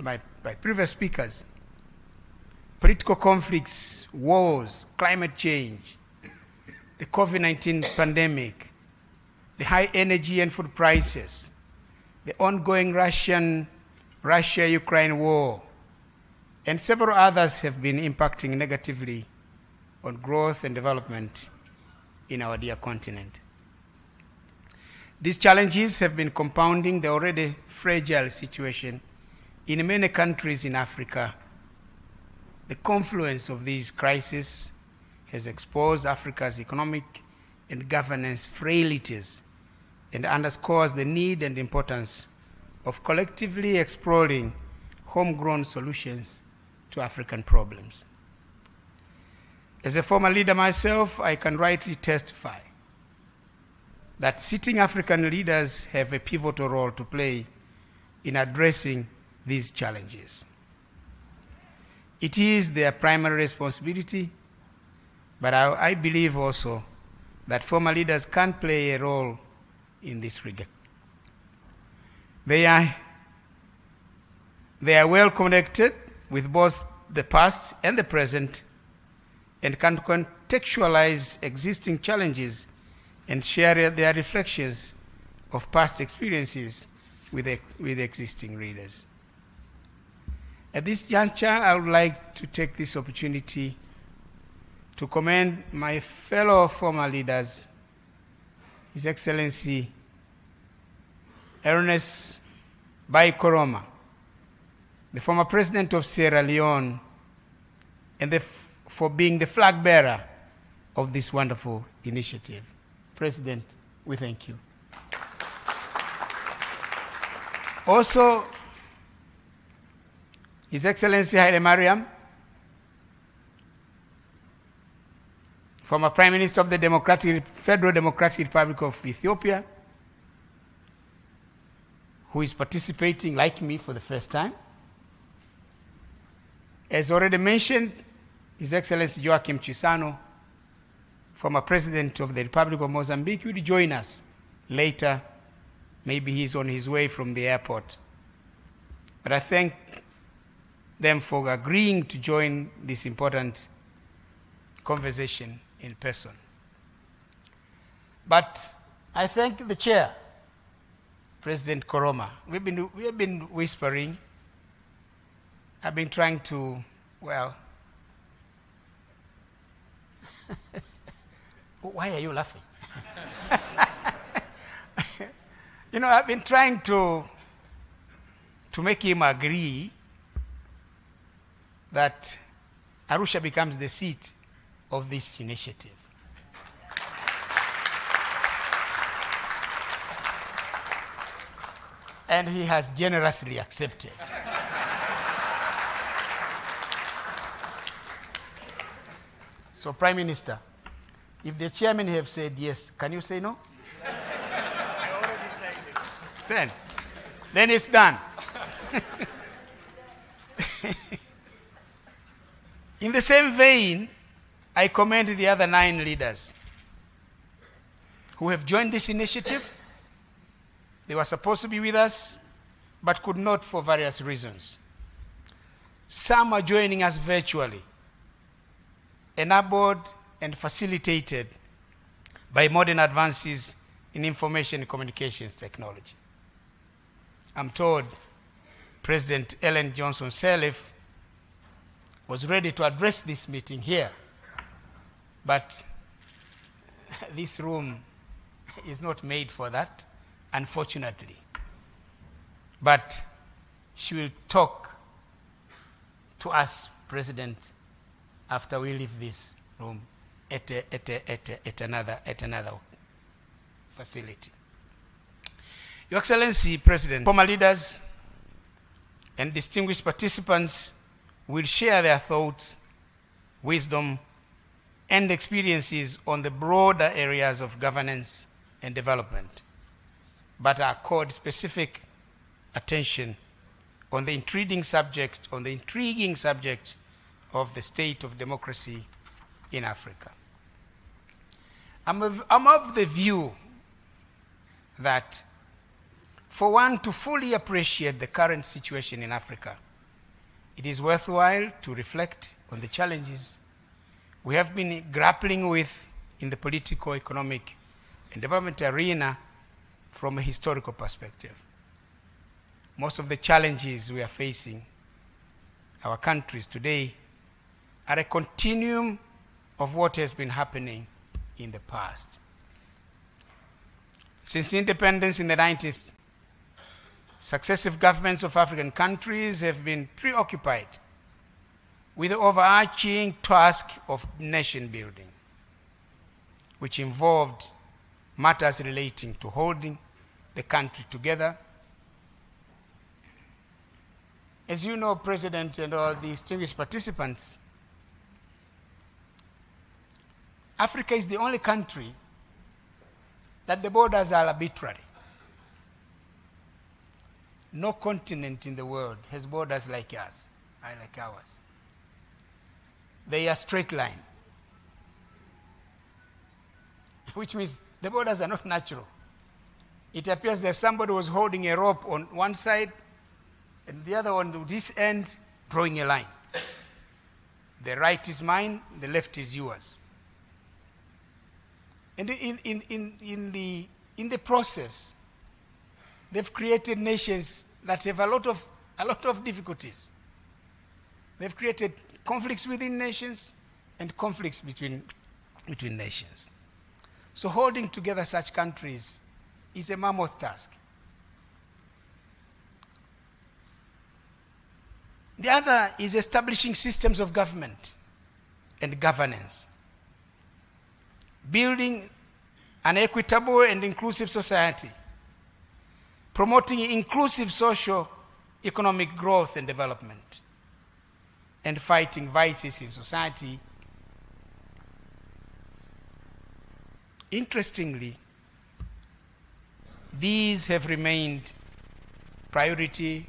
speakers, political conflicts, wars, climate change, the COVID-19 pandemic, the high energy and food prices, the ongoing Russia-Ukraine war, and several others have been impacting negatively on growth and development in our dear continent. These challenges have been compounding the already fragile situation in many countries in Africa. The confluence of these crises has exposed Africa's economic and governance frailties and underscores the need and importance of collectively exploring homegrown solutions to African problems. As a former leader myself, I can rightly testify that sitting African leaders have a pivotal role to play in addressing these challenges. It is their primary responsibility, but I believe also that former leaders can play a role in this regard. They are well connected with both the past and the present and can contextualize existing challenges and share their reflections of past experiences with existing readers. At this juncture, I would like to take this opportunity to commend my fellow former leaders, His Excellency Ernest Bai Koroma, the former President of Sierra Leone, and for being the flag bearer of this wonderful initiative. President, we thank you. Also, His Excellency Haile Mariam, former Prime Minister of the Federal Democratic Republic of Ethiopia, who is participating, like me, for the first time. As already mentioned, His Excellency Joachim Chissano, former President of the Republic of Mozambique, will join us later. Maybe he's on his way from the airport. But I thank them for agreeing to join this important conversation in person. But I thank the chair, President Koroma. We have been whispering. I've been trying to, well, why are you laughing? You know, I've been trying to make him agree that Arusha becomes the seat of this initiative. and he has generously accepted. So, Prime Minister, if the chairman have said yes, can you say no? I already said it. Then it's done. In the same vein, I commend the other 9 leaders who have joined this initiative. They were supposed to be with us, but could not for various reasons. Some are joining us virtually, enabled and facilitated by modern advances in information and communications technology. I'm told President Ellen Johnson Sirleaf was ready to address this meeting here, but this room is not made for that, unfortunately. But she will talk to us, President, after we leave this room at another facility. Your Excellency, President, former leaders and distinguished participants will share their thoughts, wisdom, and experiences on the broader areas of governance and development, but accord specific attention on the intriguing subject of the state of democracy in Africa. I'm of the view that for one to fully appreciate the current situation in Africa, it is worthwhile to reflect on the challenges we have been grappling with in the political, economic, and development arena from a historical perspective. Most of the challenges we are facing, our countries today, are a continuum of what has been happening in the past. Since independence in the 90s, successive governments of African countries have been preoccupied with the overarching task of nation building, which involved matters relating to holding the country together. As you know, President and all the distinguished participants, Africa is the only country that the borders are arbitrary. No continent in the world has borders like ours. They are straight line, which means the borders are not natural. It appears that somebody was holding a rope on one side and the other one to this end, drawing a line. The right is mine, the left is yours. And in the process, they've created nations that have a lot of difficulties. They've created conflicts within nations and conflicts between nations. So holding together such countries is a mammoth task. The other is establishing systems of government and governance, building an equitable and inclusive society, promoting inclusive social economic growth and development, and fighting vices in society. Interestingly, these have remained priority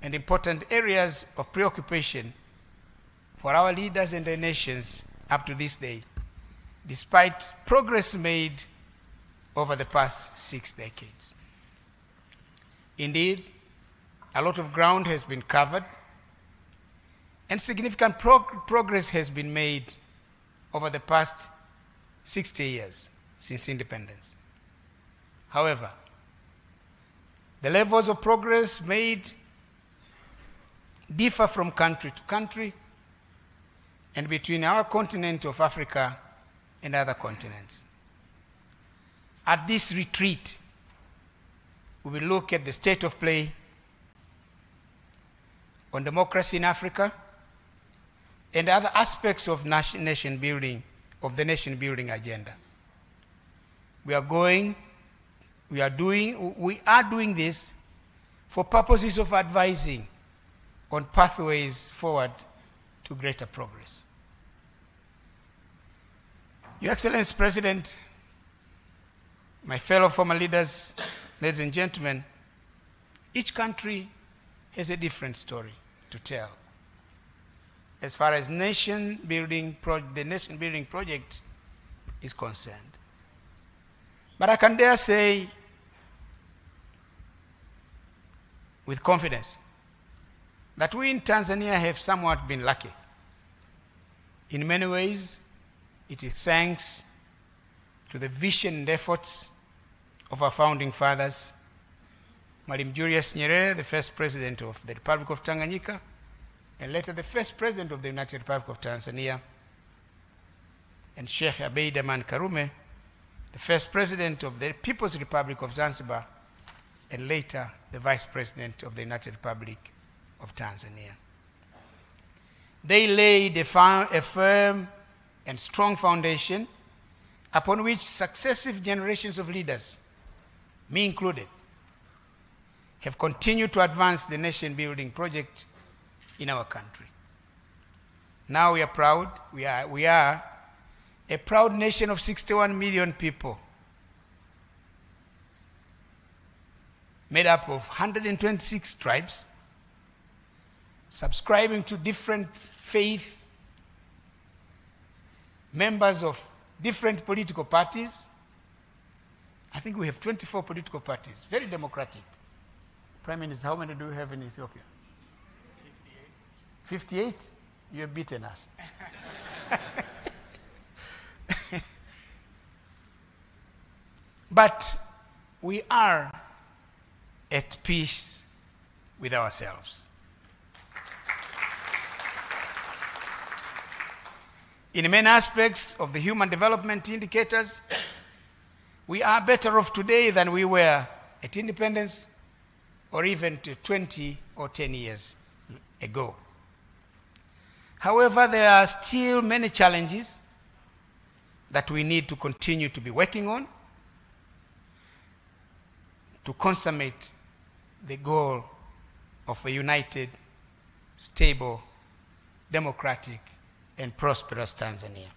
and important areas of preoccupation for our leaders and their nations up to this day, despite progress made over the past 6 decades. Indeed, a lot of ground has been covered and significant progress has been made over the past 60 years since independence. However, the levels of progress made differ from country to country and between our continent of Africa and other continents. At this retreat, we will look at the state of play on democracy in Africa and other aspects of nation building, of the nation building agenda. We are going we are doing this for purposes of advising on pathways forward to greater progress. Your Excellency President, my fellow former leaders, ladies and gentlemen, each country has a different story to tell as far as the nation building project is concerned. But I can dare say with confidence that we in Tanzania have somewhat been lucky. In many ways, it is thanks to the vision and efforts of our founding fathers, Mwalimu Julius Nyerere, the first president of the Republic of Tanganyika, and later the first president of the United Republic of Tanzania, and Sheikh Abeid Aman Karume, the first president of the People's Republic of Zanzibar, and later the vice president of the United Republic of Tanzania. They laid a firm and strong foundation upon which successive generations of leaders, me included, have continued to advance the nation-building project in our country. Now we are proud. We are a proud nation of 61 million people, made up of 126 tribes, subscribing to different faith, members of different political parties. I think we have 24 political parties, very democratic. Prime Minister, how many do we have in Ethiopia? 58. 58? You have beaten us. But we are at peace with ourselves. In many aspects of the human development indicators, we are better off today than we were at independence or even to 20 or 10 years ago. However, there are still many challenges that we need to continue to be working on to consummate the goal of a united, stable, democratic, and prosperous Tanzania.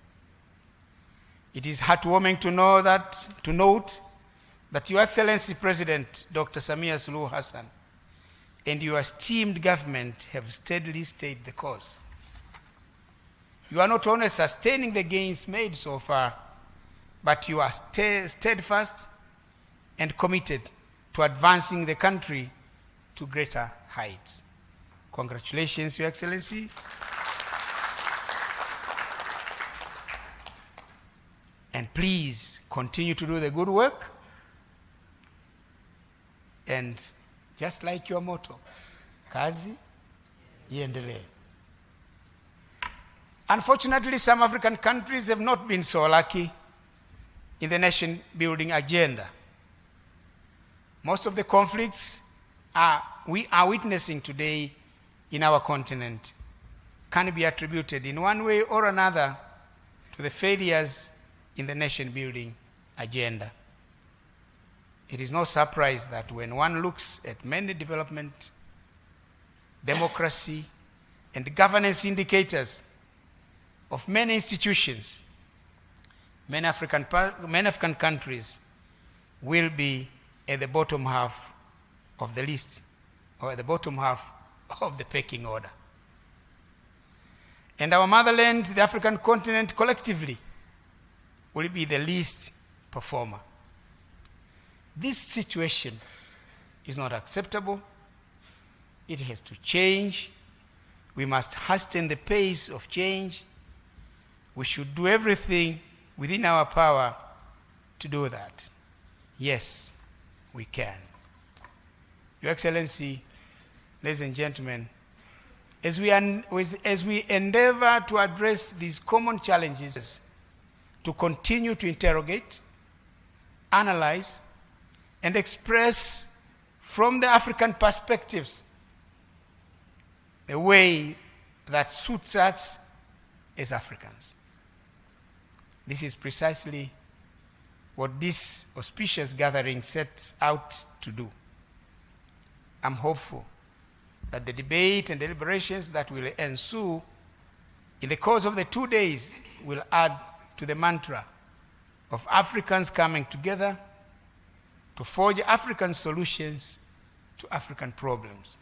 It is heartwarming to note that Your Excellency President Dr. Samia Suluhu Hassan and your esteemed government have steadily stayed the course. You are not only sustaining the gains made so far, but you are steadfast and committed to advancing the country to greater heights. Congratulations, Your Excellency. And please continue to do the good work. And just like your motto, kazi iendelee. Unfortunately, some African countries have not been so lucky in the nation-building agenda. Most of the conflicts we are witnessing today in our continent can be attributed in one way or another to the failures in the nation-building agenda. It is no surprise that when one looks at many development, democracy, and governance indicators of many institutions, many African countries will be at the bottom half of the list, or at the bottom half of the pecking order. And our motherland, the African continent, collectively will be the least performer. This situation is not acceptable. It has to change. We must hasten the pace of change. We should do everything within our power to do that. Yes, we can. Your Excellency, ladies and gentlemen, as we endeavor to address these common challenges, to continue to interrogate, analyze, and express from the African perspectives a way that suits us as Africans. This is precisely what this auspicious gathering sets out to do. I'm hopeful that the debate and deliberations that will ensue in the course of the 2 days will add to the mantra of Africans coming together to forge African solutions to African problems.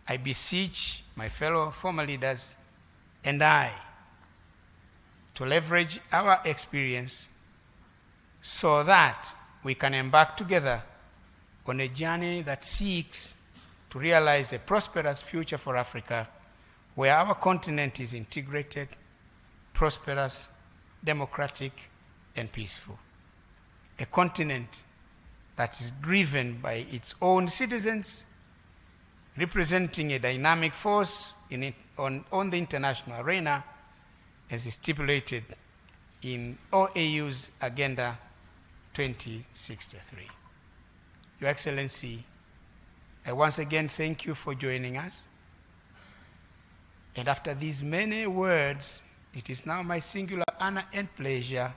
I beseech my fellow former leaders and I to leverage our experience so that we can embark together on a journey that seeks to realize a prosperous future for Africa, where our continent is integrated, prosperous, democratic, and peaceful. A continent that is driven by its own citizens, representing a dynamic force on the international arena, as is stipulated in OAU's Agenda 2063. Your Excellency, I once again thank you for joining us. And after these many words, it is now my singular honor and pleasure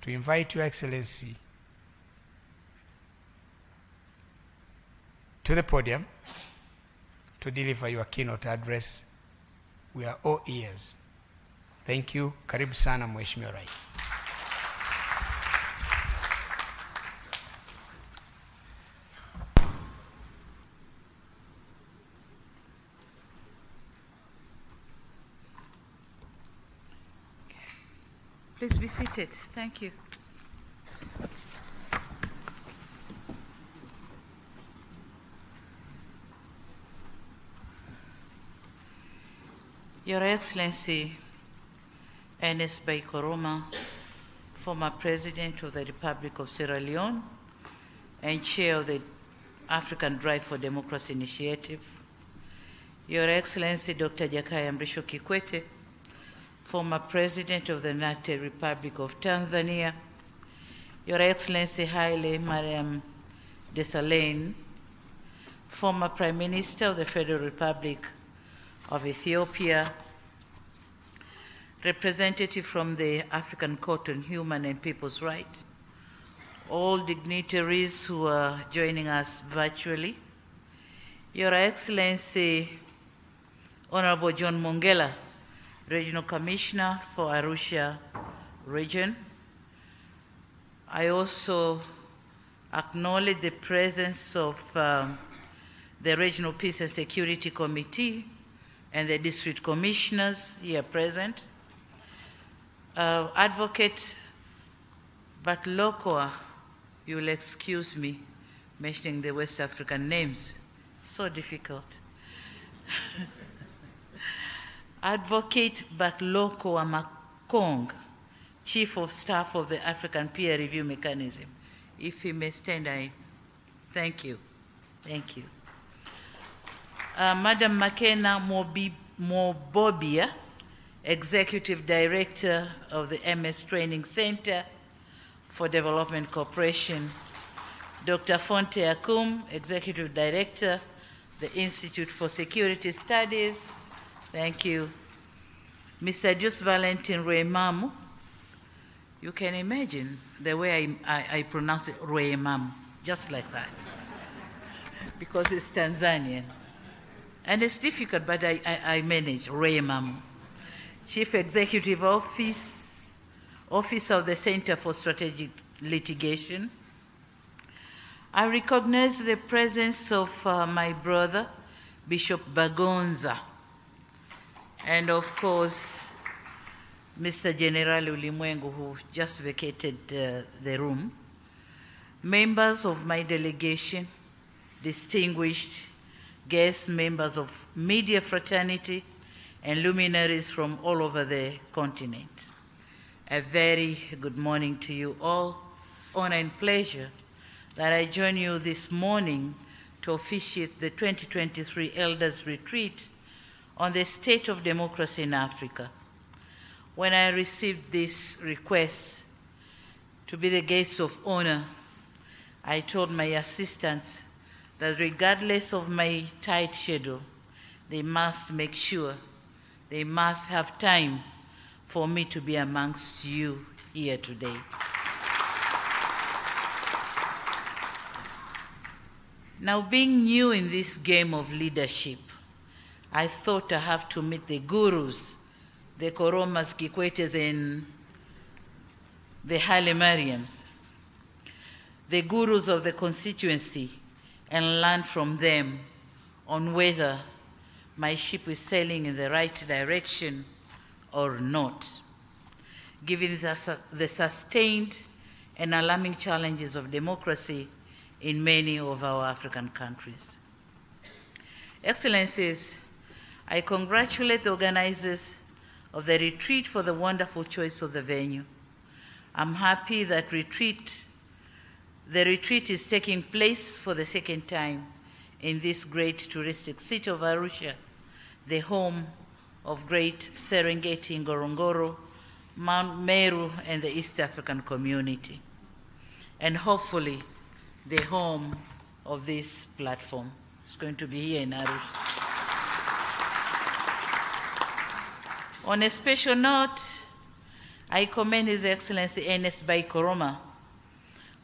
to invite Your Excellency to the podium to deliver your keynote address. We are all ears. Thank you. Karibu sana Mheshimiwa Rais. Please be seated. Thank you. Your Excellency, Ernest Bai Koroma, former President of the Republic of Sierra Leone and Chair of the African Drive for Democracy Initiative, Your Excellency Dr. Jakaya Mrisho Kikwete, former President of the United Republic of Tanzania, Your Excellency Haile Mariam Desalegn, former Prime Minister of the Federal Republic of Ethiopia, representative from the African Court on Human and People's Rights, all dignitaries who are joining us virtually, Your Excellency Honorable John Mongela, Regional Commissioner for Arusha Region. I also acknowledge the presence of the Regional Peace and Security Committee and the District Commissioners here present. Advocate Batlokoa, you will excuse me mentioning the West African names, so difficult. Advocate Batlokoa Makong, Chief of Staff of the African Peer Review Mechanism. If he may stand, I thank you. Thank you. Madam Makena Mobobia, Executive Director of the MS Training Center for Development Cooperation. Dr. Fonte Akum, Executive Director, the Institute for Security Studies. Thank you. Mr. Jus Valentin Ruemamu, you can imagine the way I pronounce it, Ruemamu, just like that, because it's Tanzanian. And it's difficult, but I manage, Ruemamu. Chief Executive Office of the Center for Strategic Litigation. I recognize the presence of my brother, Bishop Bagonza, and of course, Mr. General Ulimwengu, who just vacated the room, members of my delegation, distinguished guests, members of media fraternity, and luminaries from all over the continent. A very good morning to you all. Honor and pleasure that I join you this morning to officiate the 2023 Elders Retreat on the state of democracy in Africa. When I received this request to be the guest of honor, I told my assistants that regardless of my tight schedule, they must make sure, they must have time for me to be amongst you here today. Now, being new in this game of leadership, I thought I have to meet the gurus, the Koromas, Kikwetes, and the Haile Mariams, the gurus of the constituency, and learn from them on whether my ship is sailing in the right direction or not, given the sustained and alarming challenges of democracy in many of our African countries. Excellencies, I congratulate the organizers of the retreat for the wonderful choice of the venue. I'm happy that the retreat is taking place for the second time in this great touristic city of Arusha, the home of great Serengeti, Ngorongoro, Mount Meru, and the East African community, and hopefully the home of this platform. It's going to be here in Arusha. On a special note, I commend His Excellency Ernest Bai Koroma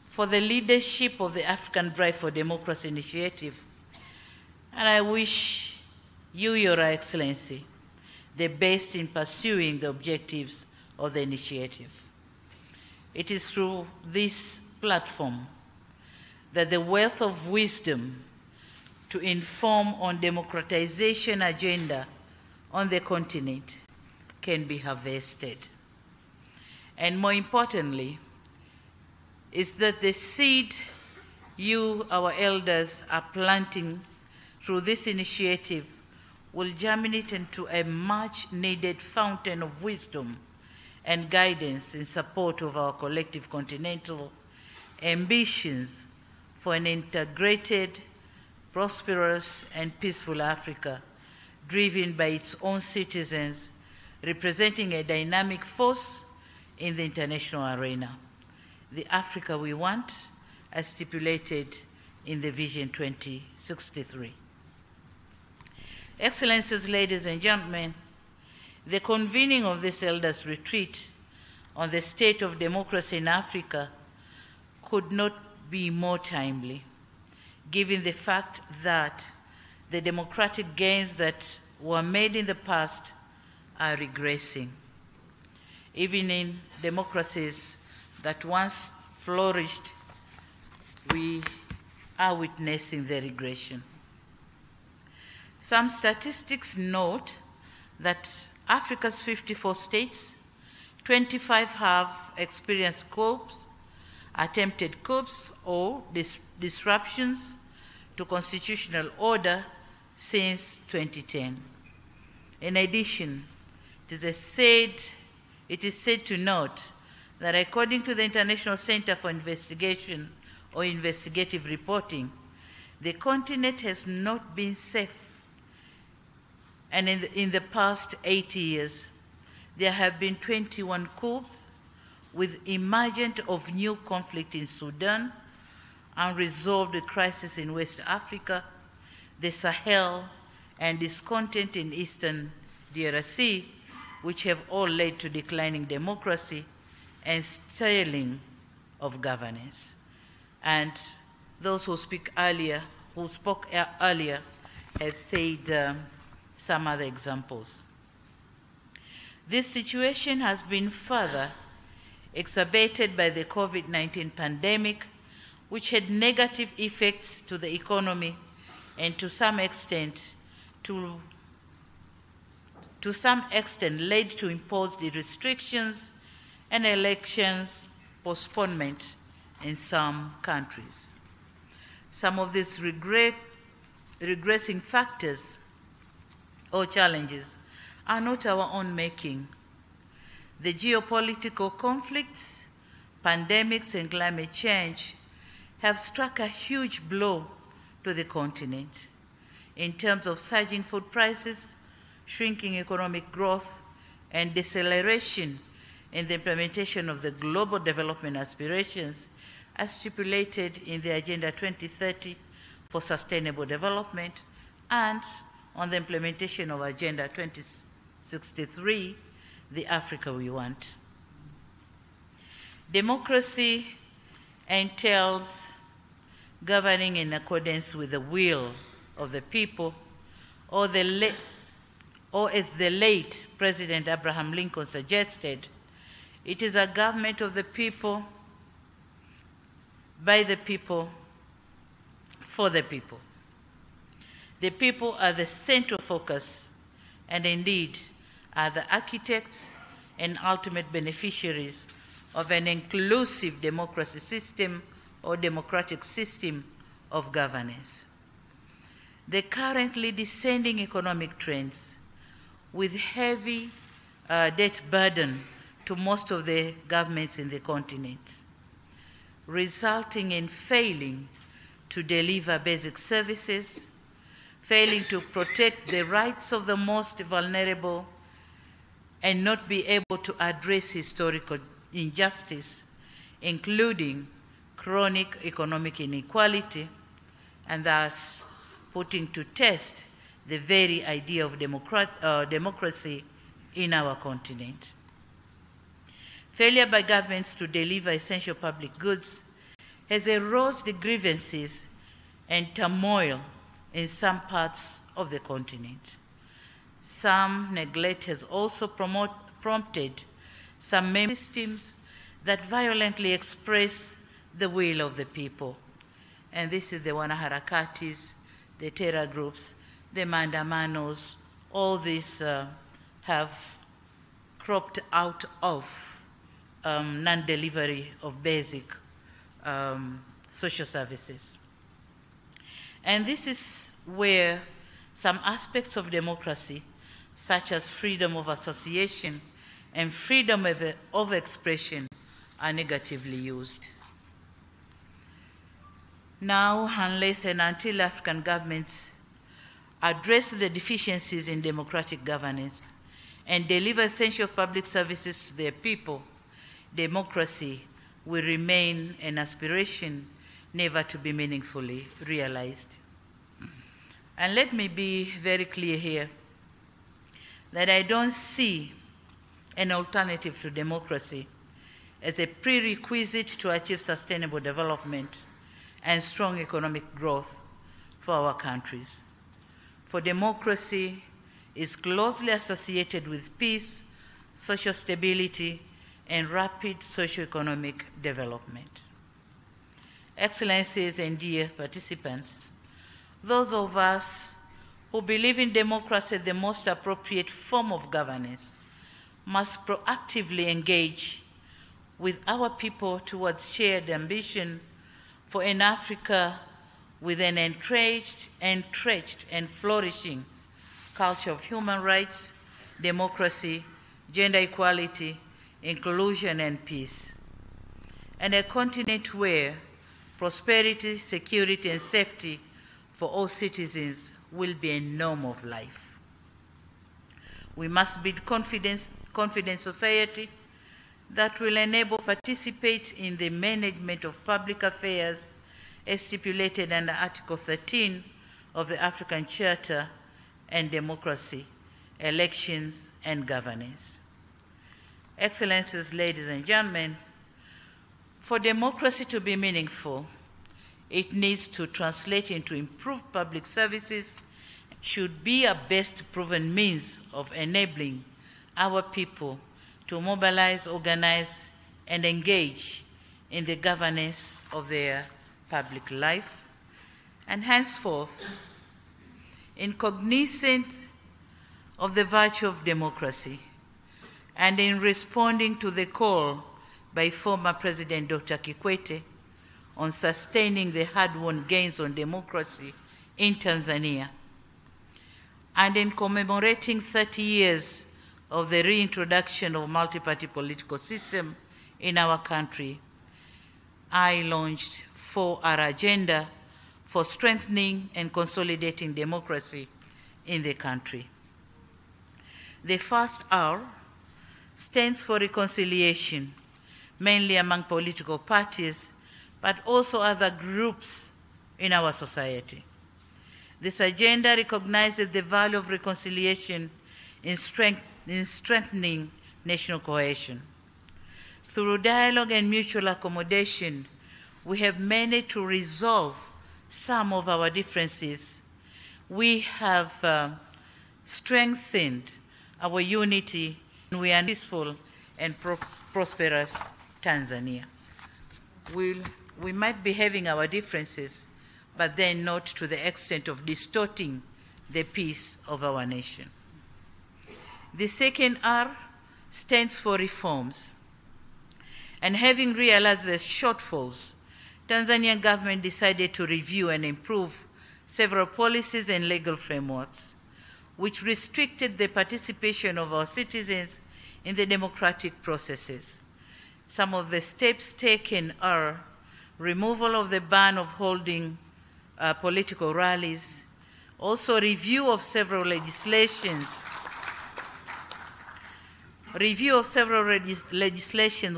for the leadership of the African Drive for Democracy initiative, and I wish you, Your Excellency, the best in pursuing the objectives of the initiative. It is through this platform that the wealth of wisdom to inform on democratization agenda on the continent can be harvested. And more importantly, is that the seed you, our elders, are planting through this initiative will germinate into a much needed fountain of wisdom and guidance in support of our collective continental ambitions for an integrated, prosperous, and peaceful Africa, driven by its own citizens, representing a dynamic force in the international arena. The Africa we want, as stipulated in the Vision 2063. Excellencies, ladies and gentlemen, the convening of this elders' retreat on the state of democracy in Africa could not be more timely, given the fact that the democratic gains that were made in the past are regressing. Even in democracies that once flourished, we are witnessing the regression. Some statistics note that Africa's 54 states, 25 have experienced coups, attempted coups, or disruptions to constitutional order since 2010. In addition, it is said to note that according to the International Center for Investigation or Investigative Reporting, the continent has not been safe. And in the past 80 years, there have been 21 coups, with emergence of new conflict in Sudan, unresolved crisis in West Africa, the Sahel, and discontent in Eastern DRC, which have all led to declining democracy and stalling of governance. And those who spoke earlier have said some other examples. This situation has been further exacerbated by the COVID-19 pandemic, which had negative effects to the economy and to some extent led to imposed restrictions and elections postponement in some countries. Some of these regressing factors or challenges are not our own making. The geopolitical conflicts, pandemics, and climate change have struck a huge blow to the continent in terms of surging food prices, shrinking economic growth, and deceleration in the implementation of the global development aspirations as stipulated in the Agenda 2030 for Sustainable Development and on the implementation of Agenda 2063, the Africa we want. Democracy entails governing in accordance with the will of the people, or as the late President Abraham Lincoln suggested, it is a government of the people, by the people, for the people. The people are the central focus and indeed are the architects and ultimate beneficiaries of an inclusive democracy system or democratic system of governance. The currently descending economic trends with heavy debt burden to most of the governments in the continent, resulting in failing to deliver basic services, failing to protect the rights of the most vulnerable, and not be able to address historical injustice, including chronic economic inequality, and thus putting to test the very idea of democracy in our continent. Failure by governments to deliver essential public goods has eroded the grievances and turmoil in some parts of the continent. Some neglect has also prompted some systems that violently express the will of the people. And this is the wanaharakatis, the terror groups, the mandamanos, all these have cropped out of non-delivery of basic social services. And this is where some aspects of democracy, such as freedom of association and freedom of expression, are negatively used. Now, unless and until African governments address the deficiencies in democratic governance and deliver essential public services to their people, democracy will remain an aspiration never to be meaningfully realized. And let me be very clear here that I don't see an alternative to democracy as a prerequisite to achieve sustainable development and strong economic growth for our countries. For democracy is closely associated with peace, social stability, and rapid socio-economic development. Excellencies and dear participants, those of us who believe in democracy as the most appropriate form of governance must proactively engage with our people towards shared ambition for an Africa with an entrenched, and flourishing culture of human rights, democracy, gender equality, inclusion, and peace, and a continent where prosperity, security, and safety for all citizens will be a norm of life. We must build confident society that will enable participate in the management of public affairs as stipulated under Article 13 of the African Charter and democracy, elections, and governance. Excellencies, ladies and gentlemen, for democracy to be meaningful, it needs to translate into improved public services, should be a best proven means of enabling our people to mobilize, organize, and engage in the governance of their public life. And henceforth, in cognizant of the virtue of democracy, and in responding to the call by former President Dr. Kikwete on sustaining the hard-won gains on democracy in Tanzania, and in commemorating 30 years of the reintroduction of multi-party political system in our country, I launched 4R Agenda for strengthening and consolidating democracy in the country. The first R stands for reconciliation, mainly among political parties, but also other groups in our society. This agenda recognizes the value of reconciliation in strengthening national cohesion. Through dialogue and mutual accommodation, we have managed to resolve some of our differences, we have strengthened our unity, and we are peaceful and prosperous Tanzania. We might be having our differences, but then not to the extent of distorting the peace of our nation. The second R stands for reforms. And having realized the shortfalls, Tanzanian government decided to review and improve several policies and legal frameworks, which restricted the participation of our citizens in the democratic processes. Some of the steps taken are removal of the ban of holding political rallies, also review of several legislations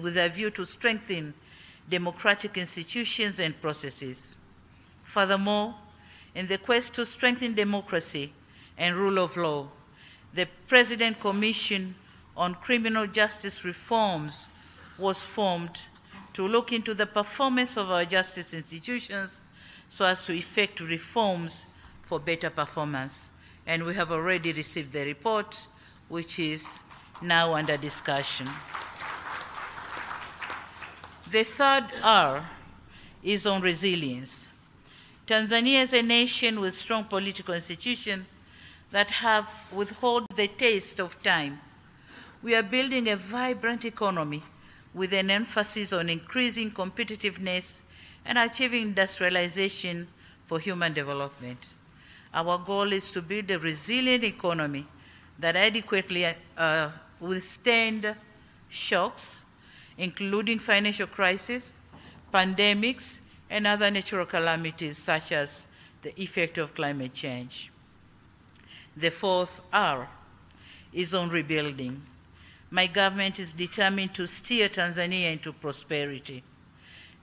with a view to strengthen democratic institutions and processes. Furthermore, in the quest to strengthen democracy and rule of law, the President Commission on Criminal Justice Reforms was formed to look into the performance of our justice institutions so as to effect reforms for better performance. And we have already received the report, which is now under discussion. The third R is on resilience. Tanzania is a nation with strong political institutions that have withheld the taste of time. We are building a vibrant economy with an emphasis on increasing competitiveness and achieving industrialization for human development. Our goal is to build a resilient economy that adequately withstand shocks, including financial crisis, pandemics, and other natural calamities such as the effect of climate change. The fourth R is on rebuilding. My government is determined to steer Tanzania into prosperity.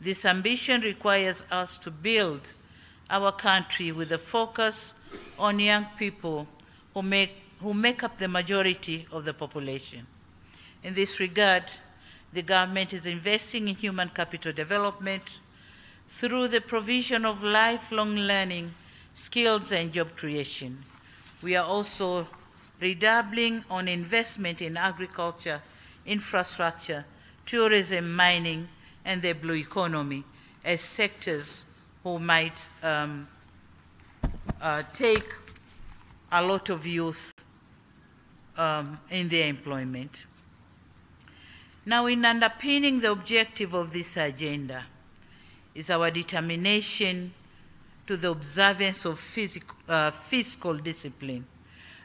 This ambition requires us to build our country with a focus on young people who make up the majority of the population. In this regard, the government is investing in human capital development through the provision of lifelong learning, skills, and job creation. We are also redoubling on investment in agriculture, infrastructure, tourism, mining, and the blue economy as sectors who might take a lot of youth in their employment. Now, in underpinning the objective of this agenda is our determination to the observance of fiscal discipline,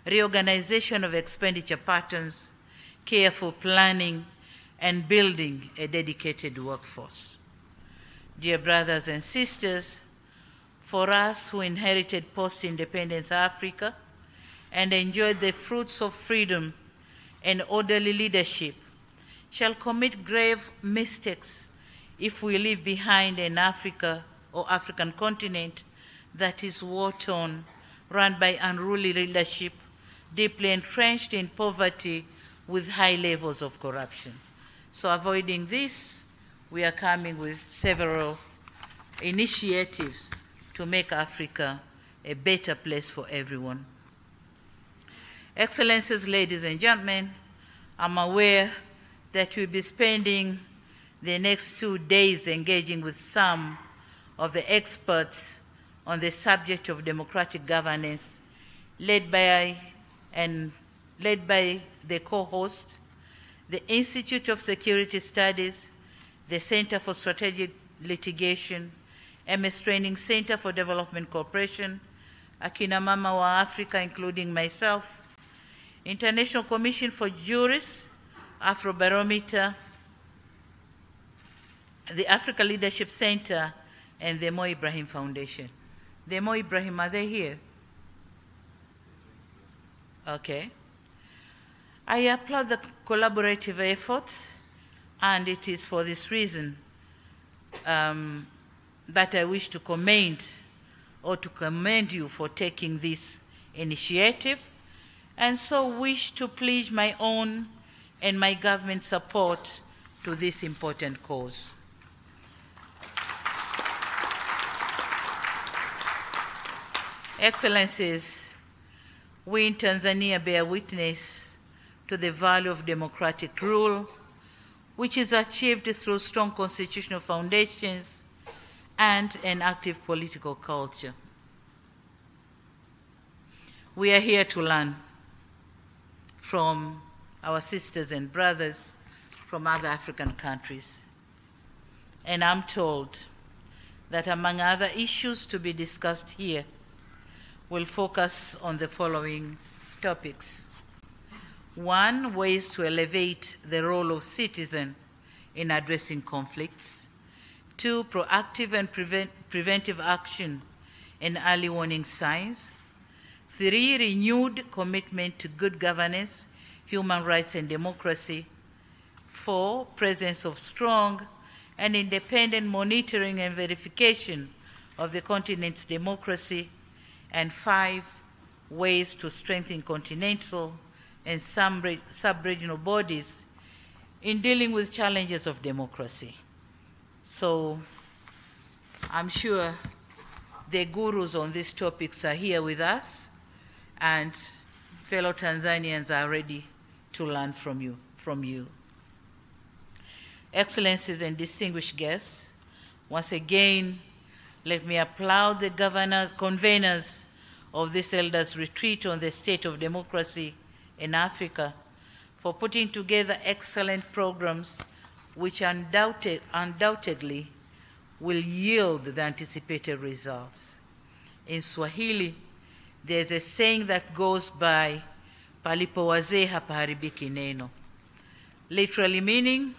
reorganization of expenditure patterns, careful planning, and building a dedicated workforce. Dear brothers and sisters, for us who inherited post-independence Africa and enjoyed the fruits of freedom and orderly leadership, shall commit grave mistakes if we leave behind an Africa or African continent that is war-torn, run by unruly leadership, deeply entrenched in poverty with high levels of corruption. So avoiding this, we are coming with several initiatives to make Africa a better place for everyone. Excellencies, ladies and gentlemen, I'm aware that we'll be spending the next 2 days engaging with some of the experts on the subject of democratic governance, led by the co-host, the Institute of Security Studies, the Center for Strategic Litigation, MS Training Center for Development Cooperation, Akina Mama wa Africa, including myself, International Commission for Jurists, Afrobarometer, the Africa Leadership Center, and the Mo Ibrahim Foundation. The Mo Ibrahim, are they here? Okay. I applaud the collaborative efforts, and it is for this reason that I wish to commend you for taking this initiative, and so wish to pledge my own and my government's support to this important cause. Excellencies, we in Tanzania bear witness to the value of democratic rule, which is achieved through strong constitutional foundations and an active political culture. We are here to learn from our sisters and brothers from other African countries. And I'm told that among other issues to be discussed here, we'll focus on the following topics. 1, ways to elevate the role of citizen in addressing conflicts. 2, proactive and preventive action and early warning signs. 3, renewed commitment to good governance, human rights and democracy. 4, presence of strong and independent monitoring and verification of the continent's democracy. And 5, ways to strengthen continental and sub-regional bodies in dealing with challenges of democracy. So I'm sure the gurus on these topics are here with us, and fellow Tanzanians are ready to learn from you. Excellencies and distinguished guests, once again, let me applaud the conveners of this Elders Retreat on the state of democracy in Africa for putting together excellent programs which undoubtedly will yield the anticipated results. In Swahili, there's a saying that goes by, palipo wazee hapaharibiki neno, literally meaning,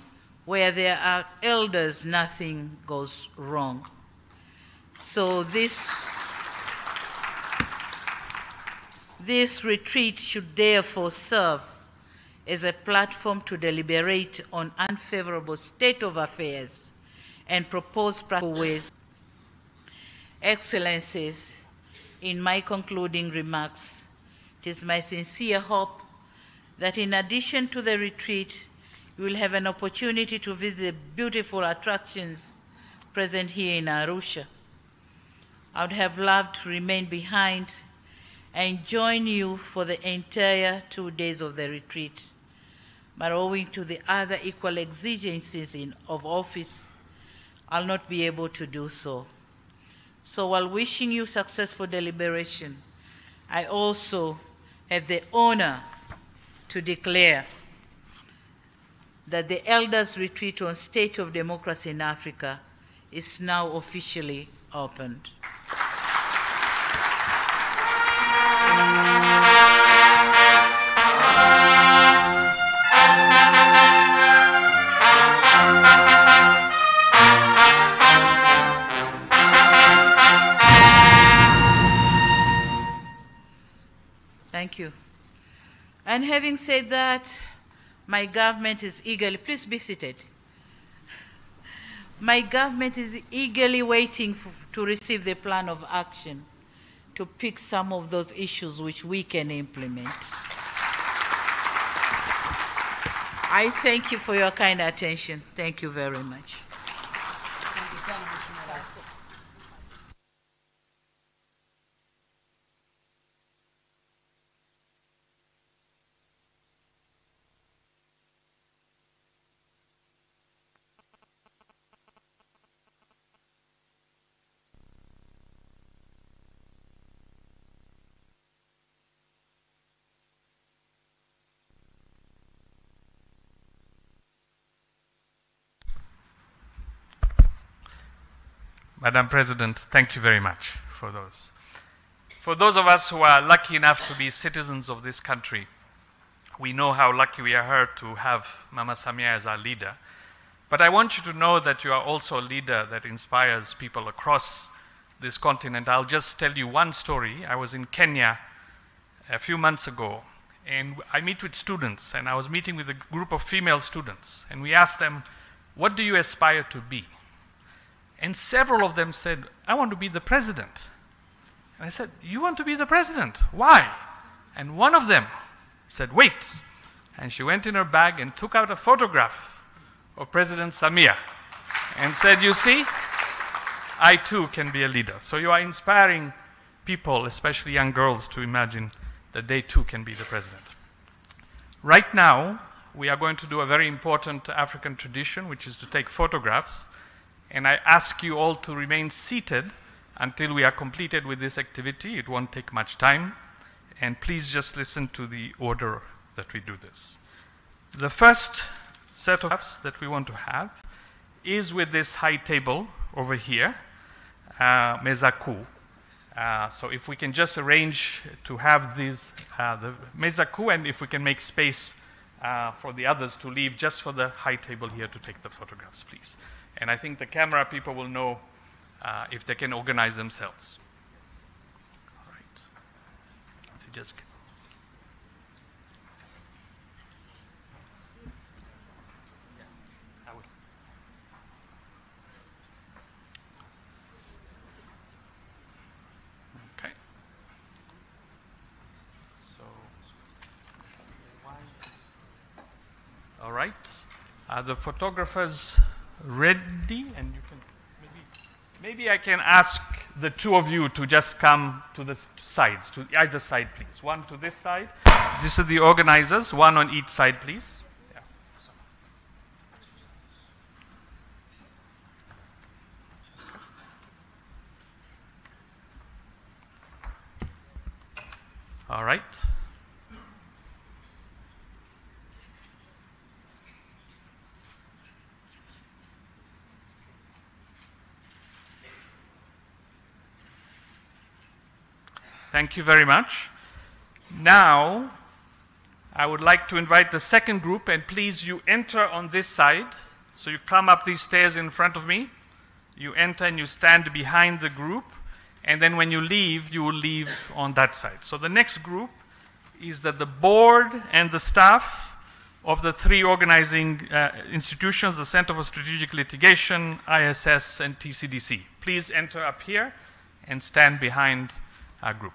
where there are elders, nothing goes wrong. So this retreat should therefore serve as a platform to deliberate on unfavorable state of affairs and propose practical ways. Excellencies, in my concluding remarks, it is my sincere hope that in addition to the retreat, you will have an opportunity to visit the beautiful attractions present here in Arusha. I would have loved to remain behind and join you for the entire 2 days of the retreat, but owing to the other equal exigencies of office, I'll not be able to do so. So while wishing you successful deliberation, I also have the honor to declare that the Elders Retreat on State of Democracy in Africa is now officially opened. Thank you. And having said that, my government is eagerly, please be seated. My government is eagerly waiting to receive the plan of action to pick some of those issues which we can implement. I thank you for your kind attention. Thank you very much. Madam President, thank you very much for those. For those of us who are lucky enough to be citizens of this country, we know how lucky we are to have Mama Samia as our leader. But I want you to know that you are also a leader that inspires people across this continent. I'll just tell you one story. I was in Kenya a few months ago, and I meet with students, and I was meeting with a group of female students, and we asked them, what do you aspire to be? And several of them said, I want to be the president. And I said, you want to be the president? Why? And one of them said, wait. And she went in her bag and took out a photograph of President Samia and said, you see, I too can be a leader. So you are inspiring people, especially young girls, to imagine that they too can be the president. Right now, we are going to do a very important African tradition, which is to take photographs. And I ask you all to remain seated until we are completed with this activity. It won't take much time. And please just listen to the order that we do this. The first set of photographs that we want to have is with this high table over here, meza kuu. So if we can just arrange to have these, the meza kuu, and if we can make space for the others to leave just for the high table here to take the photographs, please. And I think the camera people will know if they can organize themselves. All right. If you just okay. So, all right. Are the photographers ready? And you can maybe I can ask the two of you to just come to the sides, to either side, please. One to this side. This is the organizers. One on each side, please. Yeah. All right. Thank you very much. Now, I would like to invite the second group, and please, you enter on this side. So you come up these stairs in front of me. You enter and you stand behind the group. And then when you leave, you will leave on that side. So the next group is that the board and the staff of the three organizing institutions, the Center for Strategic Litigation, ISS, and TCDC. Please enter up here and stand behind our group.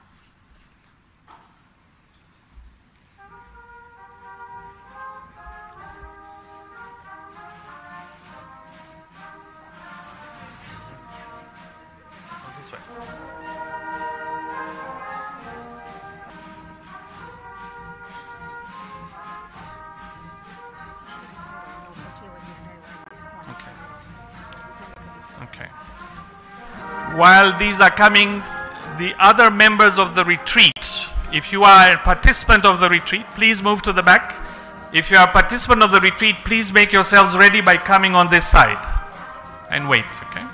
Okay. While these are coming, the other members of the retreat, if you are a participant of the retreat, please move to the back. If you are a participant of the retreat, please make yourselves ready by coming on this side and wait, okay?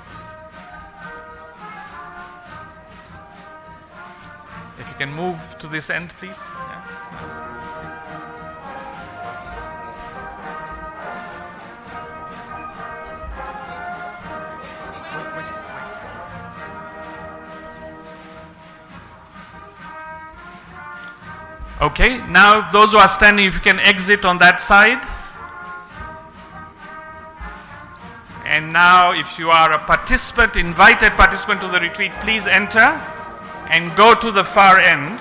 If you can move to this end, please. Yeah. Okay, now those who are standing, if you can exit on that side. And now if you are a participant, invited participant to the retreat, please enter and go to the far end.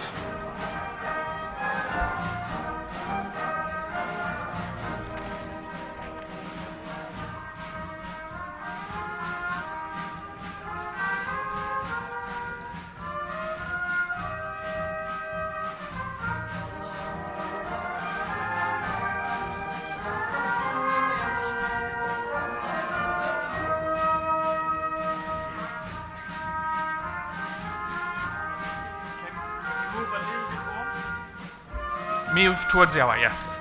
Move towards Yawa, yes.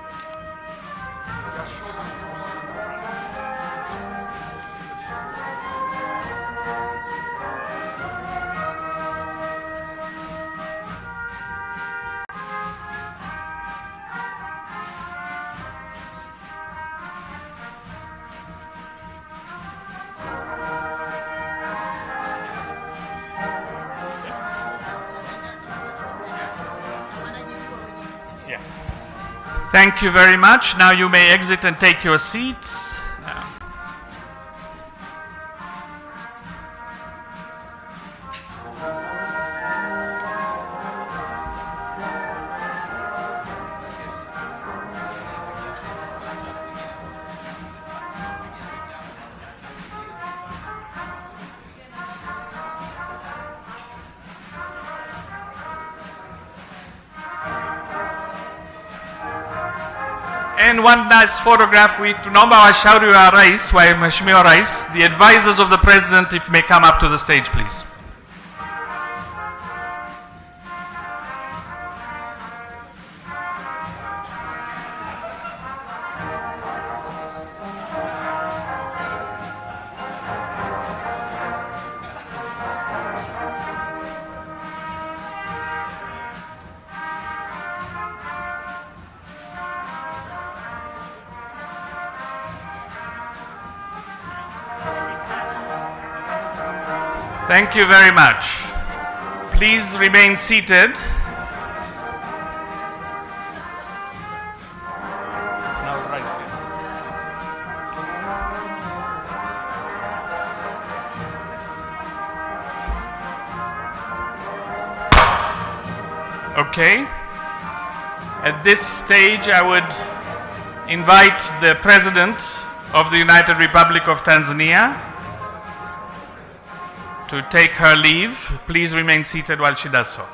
Thank you very much. Now you may exit and take your seats. And one last photograph with tunaomba washauri wa rais, wa Mheshimiwa Rais, the advisors of the president, if may come up to the stage, please. Thank you very much. Please remain seated. Okay. At this stage, I would invite the President of the United Republic of Tanzania to take her leave. Please remain seated while she does so.